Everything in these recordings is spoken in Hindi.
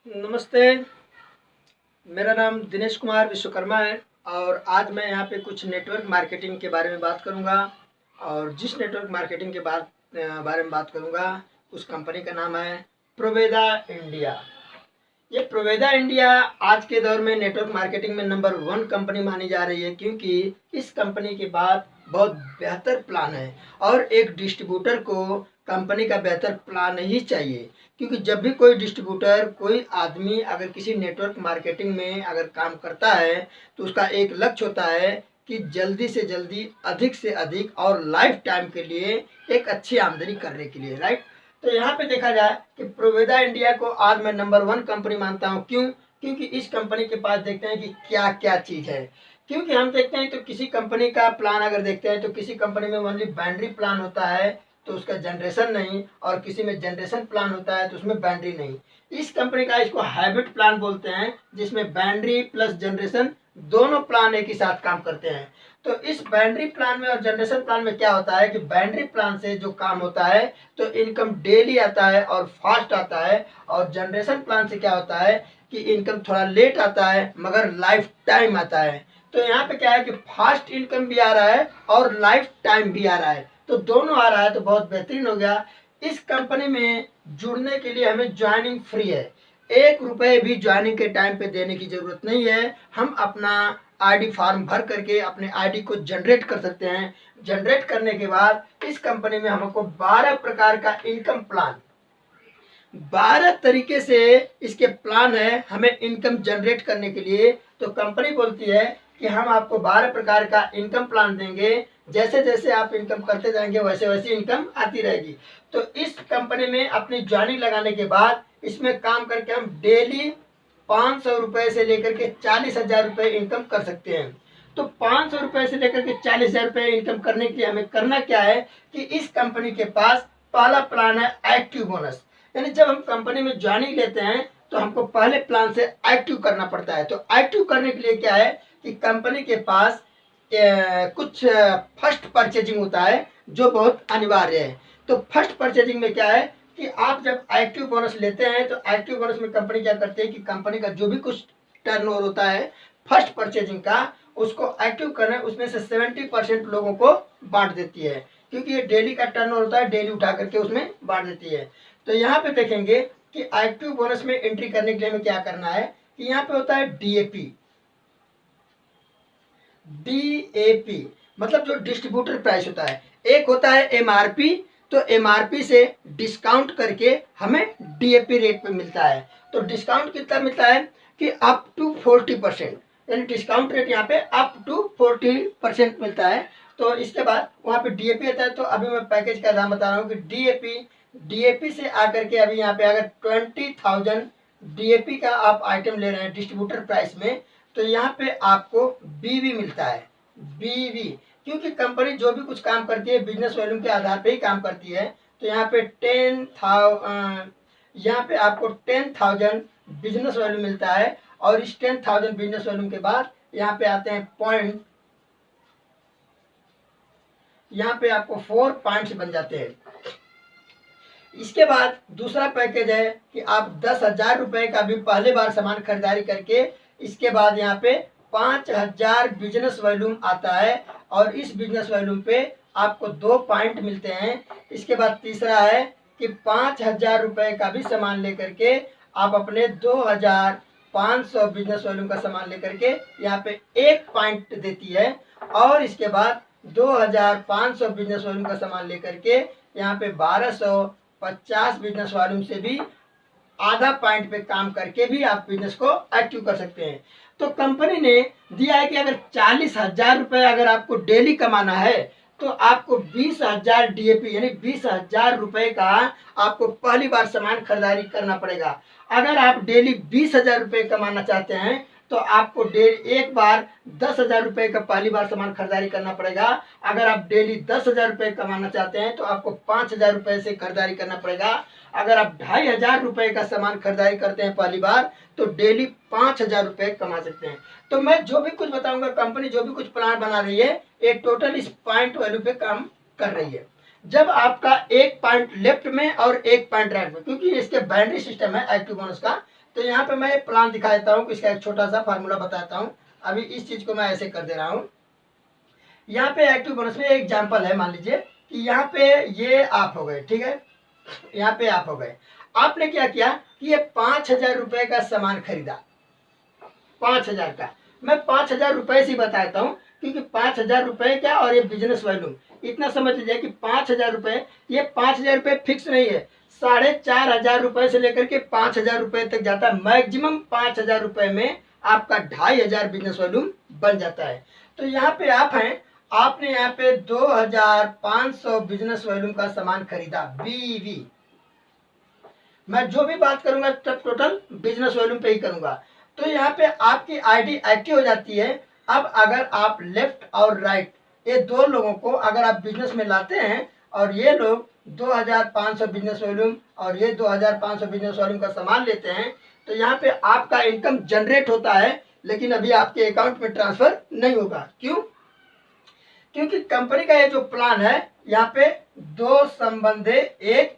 नमस्ते, मेरा नाम दिनेश कुमार विश्वकर्मा है और आज मैं यहाँ पे कुछ नेटवर्क मार्केटिंग के बारे में बात करूँगा। और जिस नेटवर्क मार्केटिंग के बारे में बात करूँगा उस कंपनी का नाम है प्रोवेदा इंडिया। ये प्रोवेदा इंडिया आज के दौर में नेटवर्क मार्केटिंग में नंबर 1 कंपनी मानी जा रही है, क्योंकि इस कंपनी के बाद बहुत बेहतर प्लान है और एक डिस्ट्रीब्यूटर को कंपनी का बेहतर प्लान ही चाहिए। क्योंकि जब भी कोई डिस्ट्रीब्यूटर, कोई आदमी अगर किसी नेटवर्क मार्केटिंग में अगर काम करता है तो उसका एक लक्ष्य होता है कि जल्दी से जल्दी, अधिक से अधिक और लाइफ टाइम के लिए एक अच्छी आमदनी करने के लिए, राइट। तो यहाँ पे देखा जाए कि प्रोवेदा इंडिया को आज मैं नंबर 1 कंपनी मानता हूँ। क्यों? क्योंकि इस कंपनी के पास देखते हैं कि क्या क्या चीज़ है। क्योंकि हम देखते हैं तो किसी कंपनी का प्लान अगर देखते हैं तो किसी कंपनी में ओनली बाइनरी प्लान होता है तो उसका जनरेशन नहीं, और किसी में जनरेशन प्लान होता है तो उसमें बाइनरी नहीं। इस कंपनी का इसको हाइब्रिड प्लान बोलते हैं, जिसमें बाइनरी प्लस जनरेशन दोनों प्लान एक ही साथ काम करते हैं। तो इस बाइनरी प्लान में और जनरेशन प्लान में क्या होता है कि बाइनरी प्लान से जो काम होता है तो इनकम डेली आता है और फास्ट आता है, और जनरेशन प्लान से क्या होता है कि इनकम थोड़ा लेट आता है मगर लाइफ टाइम आता है। तो यहाँ पे क्या है कि फास्ट इनकम भी आ रहा है और लाइफ टाइम भी आ रहा है, तो दोनों आ रहा है, तो बहुत बेहतरीन हो गया। इस कंपनी में जुड़ने के लिए हमें ज्वाइनिंग फ्री है, 1 रुपये भी ज्वाइनिंग के टाइम पे देने की ज़रूरत नहीं है। हम अपना आईडी फॉर्म भर करके अपने आईडी को जनरेट कर सकते हैं। जनरेट करने के बाद इस कंपनी में हमको 12 प्रकार का इनकम प्लान, 12 तरीके से इसके प्लान है हमें इनकम जनरेट करने के लिए। तो कंपनी बोलती है कि हम आपको 12 प्रकार का इनकम प्लान देंगे, जैसे जैसे आप इनकम करते जाएंगे वैसे वैसे इनकम आती रहेगी। तो इस कंपनी में अपनी ज्वाइनिंग लगाने के बाद इसमें काम करके हम डेली 500 रुपये से लेकर के 40,000 रुपये इनकम कर सकते हैं। तो 500 रुपये से लेकर के 40,000 रुपये इनकम करने के लिए हमें करना क्या है कि इस कंपनी के पास पहला प्लान है एक्टिव बोनस। यानी जब हम कंपनी में ज्वाइनिंग लेते हैं तो हमको पहले प्लान से एक्टिव करना पड़ता है। तो एक्टिव करने के लिए क्या है कि कंपनी के पास कुछ फर्स्ट परचेजिंग होता है जो बहुत अनिवार्य है। तो फर्स्ट परचेजिंग में क्या है कि आप जब एक्टिव बोनस लेते हैं तो एक्टिव बोनस में कंपनी क्या करती है कि कंपनी का जो भी कुछ टर्नओवर होता है फर्स्ट परचेजिंग का, उसको एक्टिव करना है, उसमें से 70% लोगों को बांट देती है। क्योंकि ये डेली का टर्नओवर होता है, डेली उठा करके उसमें बांट देती है। तो यहाँ पे देखेंगे कि एक्टिव बोनस में एंट्री करने के लिए हमें क्या करना है कि यहाँ पे होता है डीएपी। डीएपी मतलब जो डिस्ट्रीब्यूटर प्राइस होता है, एक होता है एमआरपी। तो एमआरपी से डिस्काउंट करके हमें डीएपी रेट पे मिलता है। तो डिस्काउंट कितना मिलता है कि अप टू 40%, यानी डिस्काउंट रेट यहाँ पे अप टू 40% मिलता है। तो इसके बाद वहाँ पे डीएपी आता है। तो अभी मैं पैकेज का नाम बता रहा हूँ कि डीएपी से आकर के अभी यहाँ पे अगर 20,000 डीएपी का आप आइटम ले रहे हैं डिस्ट्रीब्यूटर प्राइस में, तो यहाँ पे आपको बीवी मिलता है। बीवी क्योंकि कंपनी जो भी कुछ काम करती है बिजनेस वॉल्यूम के आधार पे ही काम करती है। तो यहाँ पे 10,000, यहाँ पे आपको 10,000 बिजनेस वॉल्यूम मिलता है, और इस 10,000 बिजनेस वॉल्यूम के बाद यहाँ पे आते हैं पॉइंट। यहाँ पे आपको 4 पॉइंट्स बन जाते हैं। इसके बाद दूसरा पैकेज है कि आप 10,000 रुपये का भी पहले बार सामान खरीदारी करके, इसके बाद यहाँ पे 5,000 बिजनेस वॉल्यूम आता है, और इस बिजनेस वॉल्यूम पे आपको 2 पॉइंट मिलते हैं। इसके बाद तीसरा है कि 5,000 रुपये का भी सामान लेकर के आप अपने 2,500 बिजनेस वॉल्यूम का सामान लेकर के यहाँ पे 1 पॉइंट देती है, और इसके बाद 2,500 बिजनेस वॉल्यूम का सामान लेकर के यहाँ पे 1,250 बिजनेस वॉल्यूम से भी आधा पॉइंट पे काम करके भी आप बिजनेस को एक्टिव कर सकते हैं। तो कंपनी ने दिया है कि अगर 40,000 रुपये अगर आपको डेली कमाना है तो आपको 20,000 डीएपी यानी 20,000 रुपये का आपको पहली बार सामान खरीदारी करना पड़ेगा। अगर आप डेली 20,000 रुपये कमाना चाहते हैं तो आपको एक बार 10,000 रुपये का पहली बार सामान खरीदारी करना पड़ेगा। अगर आप डेली 10,000 रुपये कमाना चाहते हैं तो आपको 5,000 रुपये से खरीदारी करना पड़ेगा। अगर आप 2,500 रुपये का सामान खरीदारी करते हैं पहली बार तो डेली 5,000 रुपये कमा सकते हैं। तो मैं जो भी कुछ बताऊंगा, कंपनी जो भी कुछ प्लान बना रही है, ये टोटल इस पॉइंट वैल्यू पे काम कर रही है। जब आपका 1 पॉइंट लेफ्ट में और 1 पॉइंट राइट में, क्योंकि इसके बाइनरी सिस्टम है एक्टिव बोनस का, तो यहाँ पे मैं प्लान दिखा देता हूँ, इसका एक छोटा सा फार्मूला बताता हूँ। अभी इस चीज को मैं ऐसे कर दे रहा हूँ। यहाँ पे एक्टिव बोनस में एक एग्जाम्पल है, मान लीजिए कि यहाँ पे ये आप हो गए, ठीक है, यहाँ पे आप हो गए। आपने क्या किया कि ये 5,000 रुपए का सामान खरीदा, 5,000 का। मैं 5,000 रुपए से बताता हूँ, क्योंकि 5,000 रुपए क्या और ये बिजनेस वॉल्यूम, इतना समझ लीजिए कि 5,000 रुपए, ये 5,000 रुपए फिक्स नहीं है, 4,500 रुपए से लेकर के 5,000 रुपए तक जाता है। मैक्सिमम 5,000 रुपए में आपका 2,500 बिजनेस वॉल्यूम बन जाता है। तो यहाँ पे आप हैं, आपने यहाँ पे 2,500 बिजनेस वॉल्यूम का सामान खरीदा, बीवी। मैं जो भी बात करूंगा तब टोटल बिजनेस वॉल्यूम पे ही करूंगा। तो यहाँ पे आपकी आईडी एक्टिव हो जाती है। अब अगर आप लेफ्ट और राइट ये दो लोगों को अगर आप बिजनेस में लाते हैं और ये लोग 2,500 बिजनेस वॉल्यूम और ये 2,500 बिजनेस वॉल्यूम का सामान लेते हैं, तो यहाँ पे आपका इनकम जनरेट होता है, लेकिन अभी आपके अकाउंट में ट्रांसफर नहीं होगा। क्यों? क्योंकि कंपनी का ये जो प्लान है, यहाँ पे 2 संबंधे 1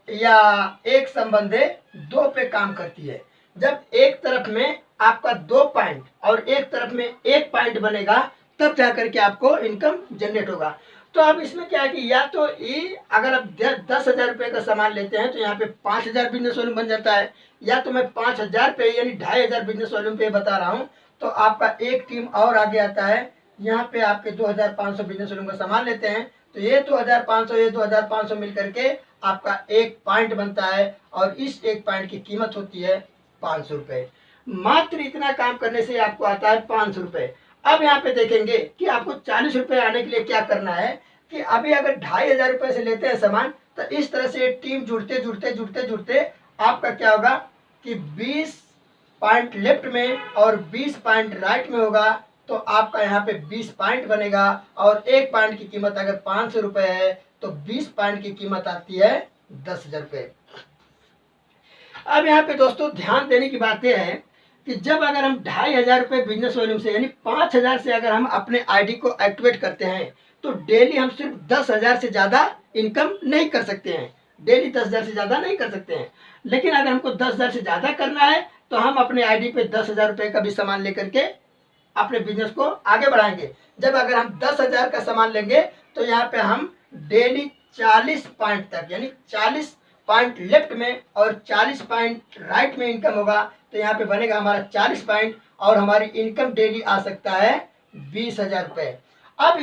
या 1 संबंधे 2 पे काम करती है। जब एक तरफ में आपका 2 पॉइंट और एक तरफ में 1 पॉइंट बनेगा, तब जा करके आपको इनकम जनरेट होगा। तो अब इसमें क्या है कि या तो ये अगर आप 10,000 रुपये का सामान लेते हैं तो यहाँ पे 5,000 बिजनेस वॉल्यूम बन जाता है, या तो मैं 5,000 पे यानी 2,500 बिजनेस वॉल्यूम पे बता रहा हूँ, तो आपका एक टीम और आगे आता है। यहाँ पे आपके 2,500 बिजनेस वॉल्यूम का सामान लेते हैं, तो ये 2,500 ये 2,500 मिल करके आपका 1 पॉइंट बनता है, और इस 1 पॉइंट की कीमत होती है 500 रुपये। मात्र इतना काम करने से आपको आता है 500 रुपये। अब यहाँ पे देखेंगे कि आपको 40 रुपये आने के लिए क्या करना है कि अभी अगर 2,500 रुपये से लेते हैं सामान, तो इस तरह से टीम जुड़ते जुड़ते जुड़ते जुड़ते आपका क्या होगा कि 20 पॉइंट लेफ्ट में और 20 पॉइंट राइट में होगा, तो आपका यहाँ पे 20 पॉइंट बनेगा। और 1 पॉइंट की कीमत अगर 500 रुपये है तो 20 पॉइंट की कीमत आती है 10,000 रुपये। अब यहाँ पे दोस्तों ध्यान देने की बात यह है कि जब अगर हम 2,500 रुपये बिजनेस वॉल्यूम से यानी 5,000 से अगर हम अपने आईडी को एक्टिवेट करते हैं, तो डेली हम सिर्फ 10,000 से ज़्यादा इनकम नहीं कर सकते हैं, डेली 10,000 से ज़्यादा नहीं कर सकते हैं। लेकिन अगर हमको 10,000 से ज़्यादा करना है तो हम अपने आईडी पे 10,000 रुपये का भी सामान लेकर के अपने बिजनेस को आगे बढ़ाएंगे। जब अगर हम 10,000 का सामान लेंगे तो यहाँ पे हम डेली 40 पॉइंट तक यानी 40 पॉइंट लेफ्ट में और 40 पॉइंट राइट में इनकम होगा, तो यहाँ पे बनेगा हमारा 40 पॉइंट और हमारी इनकम डेली आ सकता है 20,000 रुपये। अब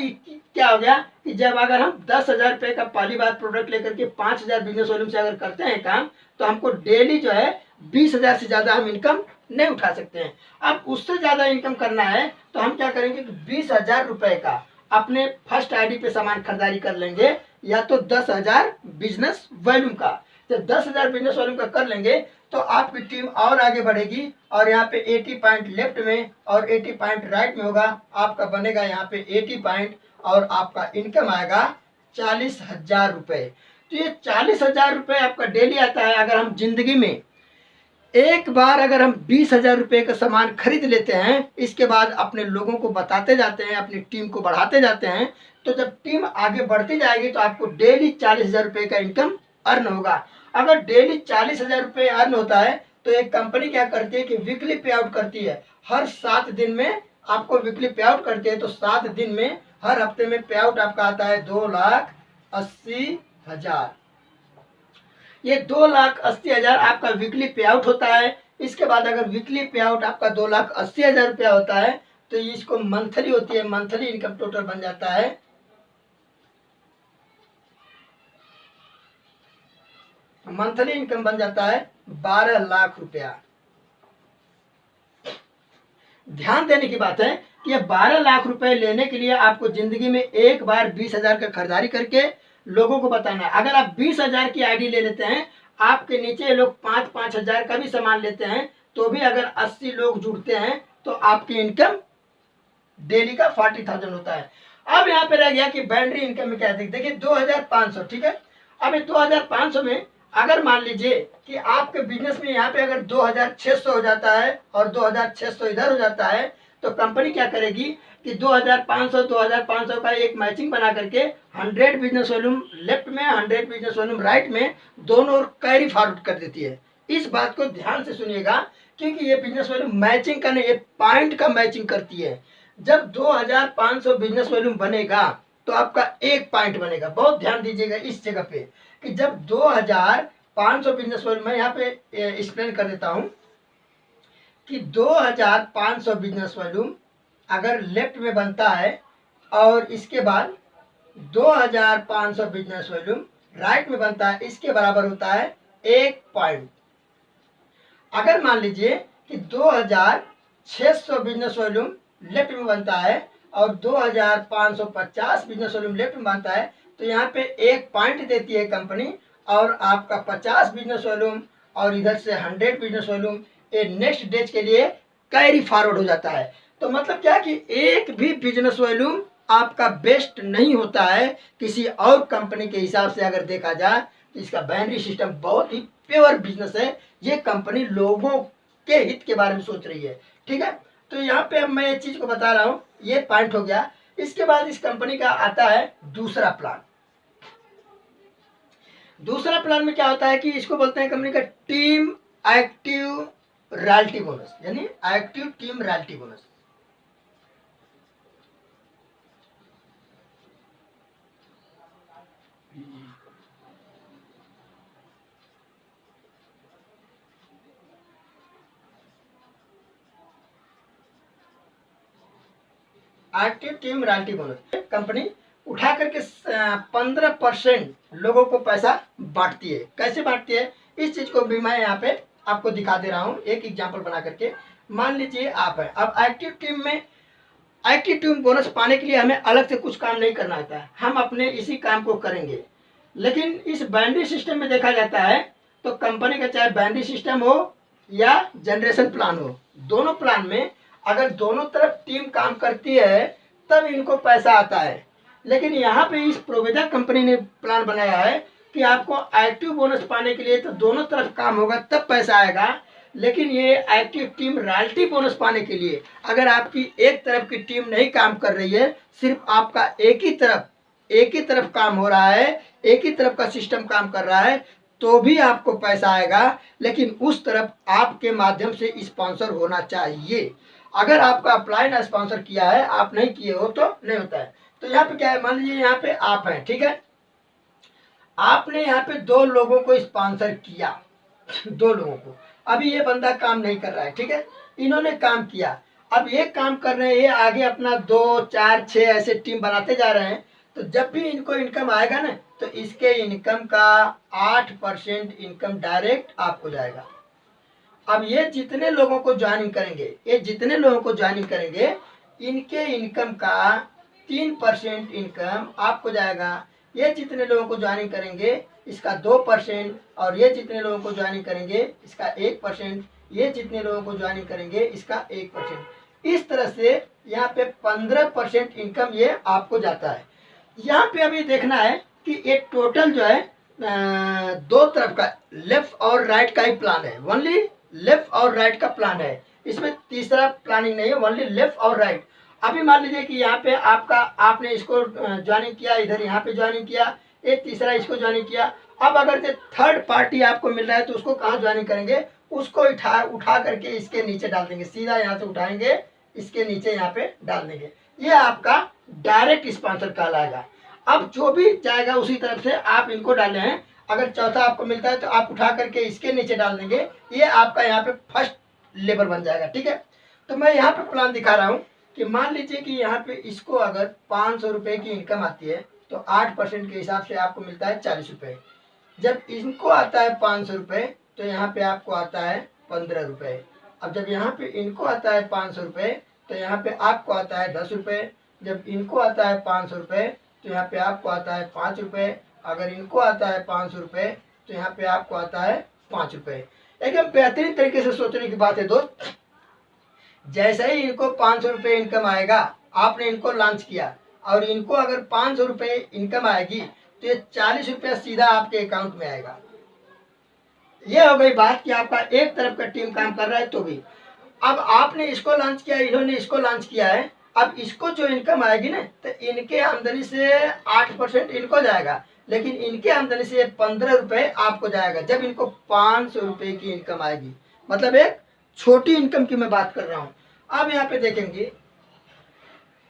क्या हो गया कि जब अगर हम 10,000 रुपये का पहली बार प्रोडक्ट लेकर के 5,000 बिजनेस वॉल्यूम से अगर करते हैं काम, तो हमको डेली जो है 20,000 से ज़्यादा हम इनकम नहीं उठा सकते हैं। अब उससे ज़्यादा इनकम करना है तो हम क्या करेंगे कि 20,000 रुपये का अपने फर्स्ट आईडी पे सामान खरीदारी कर लेंगे, या तो 10,000 बिजनेस वॉल्यूम का। जब 10,000 बिजनेस वॉल्यूम का कर लेंगे तो आपकी टीम और आगे बढ़ेगी, और यहाँ पे 80 पॉइंट लेफ्ट में और 80 पॉइंट राइट में होगा, आपका बनेगा यहाँ पे 80 पॉइंट और आपका इनकम आएगा 40,000 रुपये। तो ये 40,000 रुपये आपका डेली आता है। अगर हम जिंदगी में एक बार अगर हम 20,000 रुपये का सामान खरीद लेते हैं, इसके बाद अपने लोगों को बताते जाते हैं, अपनी टीम को बढ़ाते जाते हैं, तो जब टीम आगे बढ़ती जाएगी तो आपको डेली 40,000 रुपये का इनकम अर्न होगा। अगर डेली 40,000 रुपये अर्न होता है तो एक कंपनी क्या करती है कि वीकली पे आउट करती है, हर 7 दिन में आपको वीकली पे आउट करती है। तो 7 दिन में हर हफ्ते में पे आउट आपका आता है 2,80,000। ये 2,80,000 आपका वीकली पे आउट होता है। इसके बाद अगर वीकली पे आउट आपका 2,80,000 रुपया होता है तो इसको मंथली होती है, मंथली इनकम टोटल बन जाता है मंथली इनकम बन जाता है 12 लाख रुपया। ध्यान देने की बात है कि ये 12 लाख रुपए लेने के लिए आपको जिंदगी में एक बार 20,000 का खरीदारी करके लोगों को बताना है। अगर आप 20,000 की आईडी ले लेते हैं, आपके नीचे लोग 5-5 हजार का भी सामान लेते हैं, तो भी अगर 80 लोग जुड़ते हैं तो आपकी इनकम डेली का 40,000 होता है। अब यहाँ पे रह गया कि बाइनरी इनकम में क्या है, देखिए 2,500, ठीक है। अब 2,500 में अगर मान लीजिए कि आपके बिजनेस में यहाँ पे अगर 2,600 हो जाता है और 2,600 इधर हो जाता है, तो कंपनी क्या करेगी कि 2,500 का एक मैचिंग बना करके 100 बिजनेस वॉल्यूम लेफ्ट में 100 बिजनेस वॉल्यूम राइट में दोनों कैरी फॉरवर्ड कर देती है। इस बात को ध्यान से सुनिएगा, क्योंकि ये बिजनेस वॉल्यूम मैचिंग का नहीं, ये पॉइंट का मैचिंग करती है। जब 2500 बिजनेस वॉल्यूम बनेगा तो आपका एक पॉइंट बनेगा। बहुत ध्यान दीजिएगा इस जगह पे कि जब 2500 बिजनेस वॉल्यूम, मैं यहाँ पे एक्सप्लेन कर देता हूँ कि 2500 बिजनेस वॉल्यूम अगर लेफ्ट में बनता है और इसके बाद 2500 बिजनेस वॉल्यूम राइट में बनता है, इसके बराबर होता है एक पॉइंट। अगर मान लीजिए कि 2600 बिजनेस वॉल्यूम लेफ्ट में बनता है और 2550 बिजनेस वॉल्यूम लेफ्ट में बनता है, तो यहाँ पे एक पॉइंट देती है कंपनी और आपका 50 बिजनेस वॉल्यूम और इधर से 100 बिजनेस वॉल्यूम ये नेक्स्ट डेज के लिए कैरी फॉरवर्ड हो जाता है। तो मतलब क्या कि एक भी बिजनेस वॉल्यूम आपका बेस्ट नहीं होता है किसी और कंपनी के हिसाब से। अगर देखा जाए तो इसका बाइनरी सिस्टम बहुत ही प्योर बिजनेस है। ये कंपनी लोगों के हित के बारे में सोच रही है, ठीक है। तो यहाँ पे अब मैं ये चीज को बता रहा हूँ, ये पॉइंट हो गया। इसके बाद इस कंपनी का आता है दूसरा प्लान। दूसरा प्लान में क्या होता है कि इसको बोलते हैं कंपनी का टीम एक्टिव रॉयल्टी बोनस, यानी active team royalty bonus. Active team royalty bonus company उठा करके 15% लोगों को पैसा बांटती है। कैसे बांटती है इस चीज को भी मैं यहाँ पे आपको दिखा दे रहा हूँ एक एग्जांपल बना करके। मान लीजिए आप है, अब एक्टिव टीम में एक्टिव टीम बोनस पाने के लिए हमें अलग से कुछ काम नहीं करना होता है, हम अपने इसी काम को करेंगे। लेकिन इस बाइनरी सिस्टम में देखा जाता है तो कंपनी का चाहे बाइनरी सिस्टम हो या जनरेशन प्लान हो, दोनों प्लान में अगर दोनों तरफ टीम काम करती है तब इनको पैसा आता है। लेकिन यहाँ पे इस प्रोविडा कंपनी ने प्लान बनाया है कि आपको एक्टिव बोनस पाने के लिए तो दोनों तरफ काम होगा तब पैसा आएगा। लेकिन ये एक्टिव टीम रॉयल्टी बोनस पाने के लिए अगर आपकी एक तरफ की टीम नहीं काम कर रही है, सिर्फ आपका एक ही तरफ काम हो रहा है, एक ही तरफ का सिस्टम काम कर रहा है, तो भी आपको पैसा आएगा। लेकिन उस तरफ आपके माध्यम से स्पॉन्सर होना चाहिए। अगर आपका अप्लाई ना स्पॉन्सर किया है, आप नहीं किए हो तो नहीं होता है। तो यहाँ पे क्या है, मान लीजिए यहाँ पे आप हैं, ठीक है, आपने यहाँ पे 2 लोगों को स्पॉन्सर किया, 2 लोगों को। अभी ये बंदा काम नहीं कर रहा है, ठीक है, इन्होंने काम किया, अब ये काम कर रहे हैं, ये आगे अपना 2, 4, 6 ऐसे टीम बनाते जा रहे हैं। तो जब भी इनको इनकम आएगा ना तो इसके इनकम का 8% इनकम डायरेक्ट आपको जाएगा। अब ये जितने लोगों को ज्वाइनिंग करेंगे, ये जितने लोगों को ज्वाइनिंग करेंगे, इनके इनकम का 3% इनकम आपको जाएगा। ये जितने लोगों को ज्वाइनिंग करेंगे इसका 2%, और ये जितने लोगों को ज्वाइनिंग करेंगे इसका 1%, ये जितने लोगों को ज्वाइनिंग करेंगे इसका 1%। इस तरह से यहाँ पे 15% इनकम ये आपको जाता है। यहाँ पे अभी देखना है कि एक टोटल जो है 2 तरफ का लेफ्ट और राइट का ही प्लान है, ओनली लेफ्ट और राइट का प्लान है, इसमें तीसरा प्लानिंग नहीं है, ओनली लेफ्ट और राइट। अभी मान लीजिए कि यहाँ पे आपने इसको ज्वाइनिंग किया, इधर यहाँ पे ज्वाइनिंग किया, एक तीसरा इसको ज्वाइनिंग किया। अब अगर से थर्ड पार्टी आपको मिल रहा है तो उसको कहाँ ज्वाइनिंग करेंगे, उसको उठा करके इसके नीचे डाल देंगे, सीधा यहाँ से उठाएंगे इसके नीचे यहाँ पे डाल देंगे। ये आपका डायरेक्ट स्पॉन्सर कहलाएगा। अब जो भी जाएगा उसी तरफ से आप इनको डाले हैं, अगर चौथा आपको मिलता है तो आप उठा करके इसके नीचे डाल देंगे, ये आपका यहाँ पे फर्स्ट लेबर बन जाएगा, ठीक है। तो मैं यहाँ पे प्लान दिखा रहा हूँ कि मान लीजिए कि यहाँ पे इसको अगर 500 रुपये की इनकम आती है तो 8% के हिसाब से आपको मिलता है 40 रुपये। जब इनको आता है 500 रुपये तो यहाँ पे आपको आता है 15 रुपये। अब जब यहाँ पे इनको आता है 500 रुपये तो यहाँ पे आपको आता है 10 रुपये। जब इनको आता है 500 रुपये तो यहाँ पे आपको आता है 5 रुपये। अगर इनको आता है 500 रुपये तो यहाँ पे आपको आता है 5 रुपये। एकदम बेहतरीन तरीके से सोचने की बात है दोस्त। जैसे ही इनको 500 रुपये इनकम आएगा, आपने इनको लॉन्च किया और इनको अगर 500 रुपये इनकम आएगी तो ये 40 रुपया सीधा आपके अकाउंट में आएगा। ये हो गई बात कि आपका एक तरफ का टीम काम कर रहा है तो भी। अब आपने इसको लॉन्च किया, इन्होंने इसको लॉन्च किया है, अब इसको जो इनकम आएगी ना तो इनके आमदनी से 8% इनको जाएगा, लेकिन इनके आमदनी से 15 रुपये आपको जाएगा जब इनको 500 रुपये की इनकम आएगी। मतलब एक छोटी इनकम की मैं बात कर रहा हूँ। अब यहाँ पे देखेंगे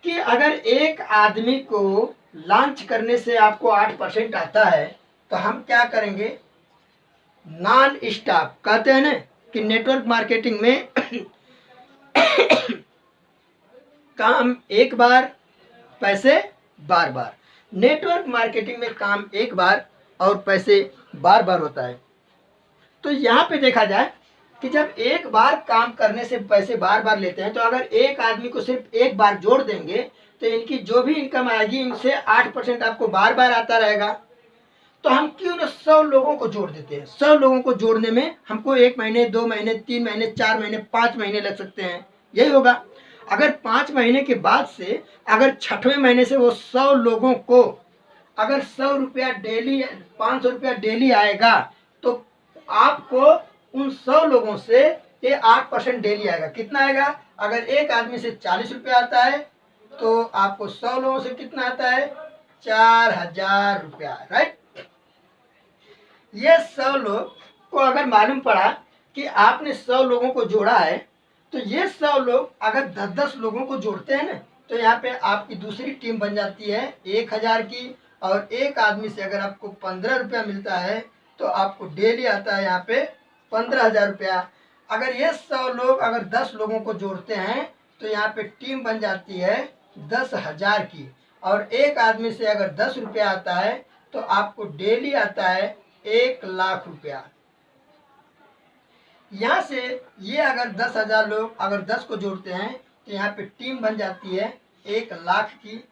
कि अगर एक आदमी को लॉन्च करने से आपको 8% आता है तो हम क्या करेंगे, नॉन स्टॉप कहते हैं ना कि नेटवर्क मार्केटिंग में काम एक बार पैसे बार बार। नेटवर्क मार्केटिंग में काम एक बार और पैसे बार बार होता है। तो यहाँ पे देखा जाए कि जब एक बार काम करने से पैसे बार बार लेते हैं तो अगर एक आदमी को सिर्फ एक बार जोड़ देंगे तो इनकी जो भी इनकम आएगी इनसे 8% आपको बार बार आता रहेगा। तो हम क्यों ना 100 लोगों को जोड़ देते हैं। 100 लोगों को जोड़ने में हमको 1 महीने, 2 महीने, 3 महीने, 4 महीने, 5 महीने लग सकते हैं। यही होगा। अगर 5 महीने के बाद से अगर 6वें महीने से वो 100 लोगों को अगर 100 रुपया डेली, 500 रुपया डेली आएगा तो आपको उन 100 लोगों से ये 8% डेली आएगा। कितना आएगा? अगर एक आदमी से 40 रुपया आता है तो आपको 100 लोगों से कितना आता है? 4000 रुपया, राइट। ये 100 लोग को अगर मालूम पड़ा कि आपने 100 लोगों को जोड़ा है तो ये 100 लोग अगर 10-10 लोगों को जोड़ते हैं ना तो यहाँ पे आपकी दूसरी टीम बन जाती है 1000 की। और एक आदमी से अगर आपको 15 रुपया मिलता है तो आपको डेली आता है यहाँ पे 15,000 रुपया। अगर ये 100 लोग अगर 10 लोगों को जोड़ते हैं तो यहाँ पे टीम बन जाती है 10,000 की। और एक आदमी से अगर 10 रुपया आता है तो आपको डेली आता है 1,00,000 रुपया। यहाँ से ये अगर 10,000 लोग अगर 10 को जोड़ते हैं तो यहाँ पे टीम बन जाती है 1,00,000 की।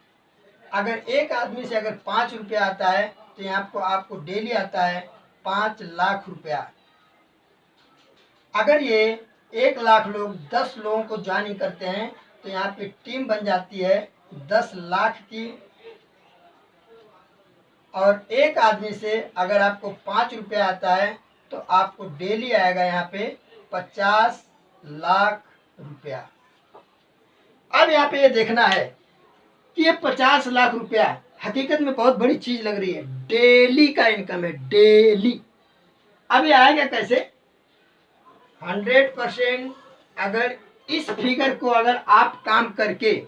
अगर एक आदमी से अगर 5 रुपया आता है तो यहाँ आपको डेली आता है 5,00,000 रुपया। अगर ये 1,00,000 लोग 10 लोगों को ज्वाइनिंग करते हैं तो यहाँ पे टीम बन जाती है 10,00,000 की। और एक आदमी से अगर आपको 5 रुपया आता है तो आपको डेली आएगा यहाँ पे 50,00,000 रुपया। अब यहाँ पे ये देखना है कि ये 50,00,000 रुपया हकीकत में बहुत बड़ी चीज लग रही है। डेली का इनकम है, डेली। अब ये आएगा कैसे? 100% अगर इस फिगर को अगर आप काम करके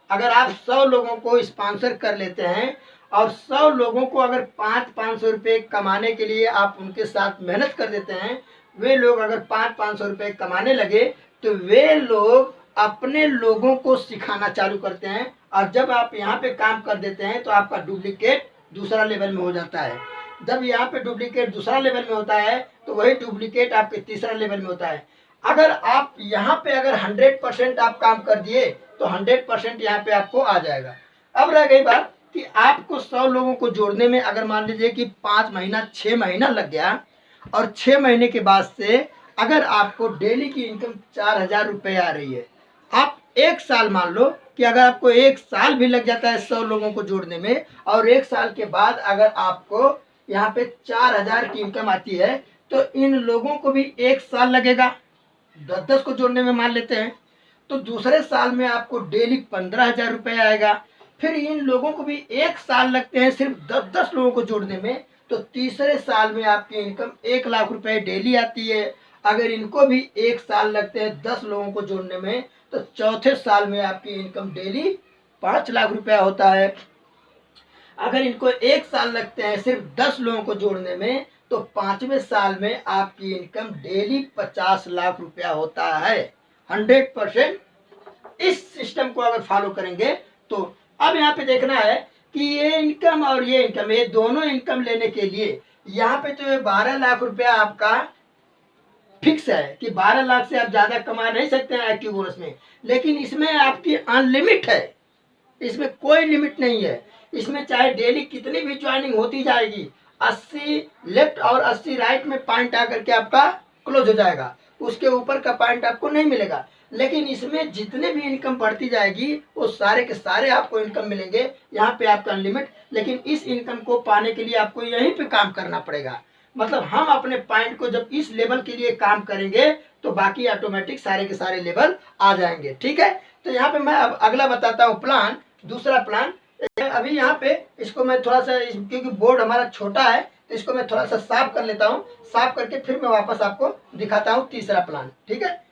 अगर आप 100 लोगों को स्पॉन्सर कर लेते हैं और 100 लोगों को अगर 500 रुपये कमाने के लिए आप उनके साथ मेहनत कर देते हैं, वे लोग अगर 500 रुपये कमाने लगे तो वे लोग अपने लोगों को सिखाना चालू करते हैं। और जब आप यहाँ पे काम कर देते हैं तो आपका डुप्लीकेट दूसरा लेवल में हो जाता है। जब यहाँ पे डुप्लीकेट दूसरा लेवल में होता है तो वही डुप्लीकेट आपके तीसरा लेवल में होता है। अगर आप यहाँ पे अगर 100% आप काम कर दिए तो 100% यहाँ पे आपको आ जाएगा। अब रह गई बात कि आपको 100 लोगों को जोड़ने में अगर मान लीजिए कि 5 महीना 6 महीना लग गया और 6 महीने के बाद से अगर आपको डेली की इनकम 4,000 रुपये आ रही है, आप 1 साल मान लो कि अगर आपको 1 साल भी लग जाता है 100 लोगों को जोड़ने में और 1 साल के बाद अगर आपको यहाँ पे 4,000 की इनकम आती है तो इन लोगों को भी 1 साल लगेगा 10-10 को जोड़ने में मान लेते हैं। तो दूसरे साल में आपको डेली 15,000 रुपये आएगा। फिर इन लोगों को भी 1 साल लगते हैं सिर्फ 10-10 लोगों को जोड़ने में, तो तीसरे साल में आपकी इनकम 1,00,000 रुपये डेली आती है। अगर इनको भी 1 साल लगते हैं 10 लोगों को जोड़ने में तो चौथे साल में आपकी इनकम डेली 5,00,000 रुपया होता है। अगर इनको 1 साल लगते हैं सिर्फ 10 लोगों को जोड़ने में तो 5वें साल में आपकी इनकम डेली 50,00,000 रुपया होता है। 100% इस सिस्टम को अगर फॉलो करेंगे तो अब यहाँ पे देखना है कि ये इनकम और ये इनकम, ये दोनों इनकम लेने के लिए यहाँ पे तो 12,00,000 रुपया आपका फिक्स है कि 12,00,000 से आप ज़्यादा कमा नहीं सकते हैं एक्टिव बोनस में। लेकिन इसमें आपकी अनलिमिट है, इसमें कोई लिमिट नहीं है। इसमें चाहे डेली कितनी भी ज्वाइनिंग होती जाएगी, 80 लेफ्ट और 80 राइट में पॉइंट आकर के आपका क्लोज हो जाएगा, उसके ऊपर का पॉइंट आपको नहीं मिलेगा। लेकिन इसमें जितने भी इनकम बढ़ती जाएगी वो सारे के सारे आपको इनकम मिलेंगे, यहाँ पे आपका अनलिमिट। लेकिन इस इनकम को पाने के लिए आपको यहीं पे काम करना पड़ेगा। मतलब हम अपने पॉइंट को जब इस लेवल के लिए काम करेंगे तो बाकी ऑटोमेटिक सारे के सारे लेवल आ जाएंगे। ठीक है, तो यहाँ पे मैं अब अगला बताता हूँ प्लान, दूसरा प्लान। मैं अभी यहाँ पे इसको मैं थोड़ा सा क्योंकि बोर्ड हमारा छोटा है तो इसको मैं थोड़ा सा साफ कर लेता हूँ। साफ करके फिर मैं वापस आपको दिखाता हूँ तीसरा प्लान, ठीक है।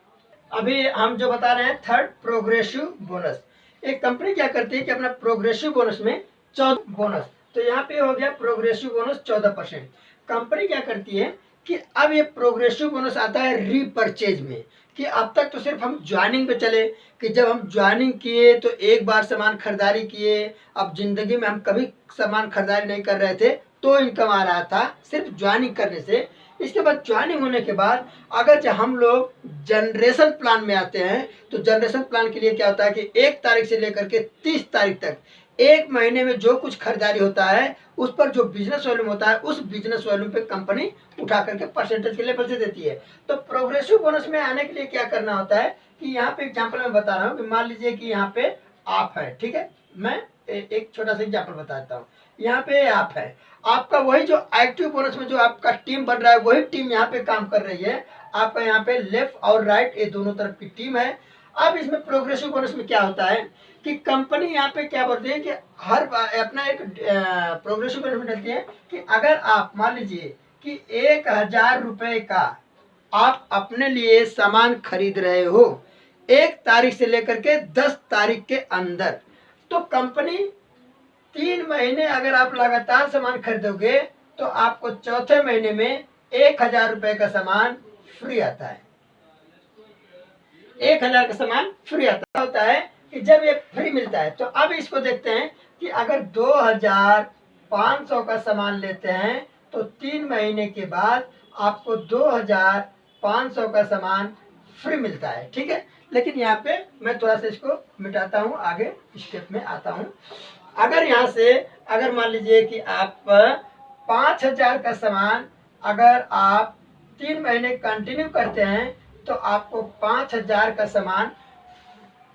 अभी हम जो बता रहे हैं थर्ड प्रोग्रेसिव बोनस। एक कंपनी क्या करती है कि अपना प्रोग्रेसिव बोनस में 14 बोनस, तो यहाँ पे हो गया प्रोग्रेसिव बोनस 14%। कंपनी क्या करती है कि अब ये प्रोग्रेसिव बोनस आता है रीपरचेज में, कि अब तक तो सिर्फ हम ज्वाइनिंग पे चले कि जब हम ज्वाइनिंग किए तो एक बार सामान खरीदारी किए, अब जिंदगी में हम कभी सामान खरीदारी नहीं कर रहे थे तो इनकम आ रहा था सिर्फ ज्वाइनिंग करने से। इसके बाद ज्वाइनिंग होने के बाद अगर जब हम लोग जनरेशन प्लान में आते हैं तो जनरेशन प्लान के लिए क्या होता है कि 1 तारीख से लेकर के 30 तारीख तक एक महीने में जो कुछ खरीदारी होता है उस पर जो बिजनेस वॉल्यूम होता है उस बिजनेस वॉल्यूम पे कंपनी उठा करके परसेंटेज के लेवल से देती है। तो प्रोग्रेसिव बोनस में आने के लिए क्या करना होता है कि यहाँ पे एग्जाम्पल मैं बता रहा हूँ कि मान लीजिए कि यहाँ पे आप है, ठीक है। मैं एक छोटा सा एग्जाम्पल बताता हूँ। यहाँ पे आप है, आपका वही जो एक्टिव बोनस में जो आपका टीम बन रहा है वही टीम यहाँ पे काम कर रही है। आपका यहाँ पे लेफ्ट और राइट ये दोनों तरफ की टीम है। अब इसमें प्रोग्रेसिव बोनस में क्या होता है कि कंपनी यहाँ पे क्या बोलती है कि हर अपना एक प्रोग्रेसिव बोनस में डलती है कि अगर आप मान लीजिए कि 1000 रुपये का आप अपने लिए सामान खरीद रहे हो 1 तारीख से लेकर के 10 तारीख के अंदर, तो कंपनी 3 महीने अगर आप लगातार सामान खरीदोगे तो आपको चौथे महीने में 1000 रुपये का सामान फ्री आता है। 1000 का सामान फ्री आता होता है कि जब ये फ्री मिलता है। तो अब इसको देखते हैं कि अगर 2500 का सामान लेते हैं तो 3 महीने के बाद आपको 2500 का सामान फ्री मिलता है, ठीक है। लेकिन यहाँ पे मैं थोड़ा सा इसको मिटाता हूँ, आगे स्टेप में आता हूँ। अगर यहाँ से अगर मान लीजिए कि आप 5000 का सामान अगर आप 3 महीने कंटिन्यू करते हैं तो आपको 5000 का सामान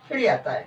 फ्री आता है।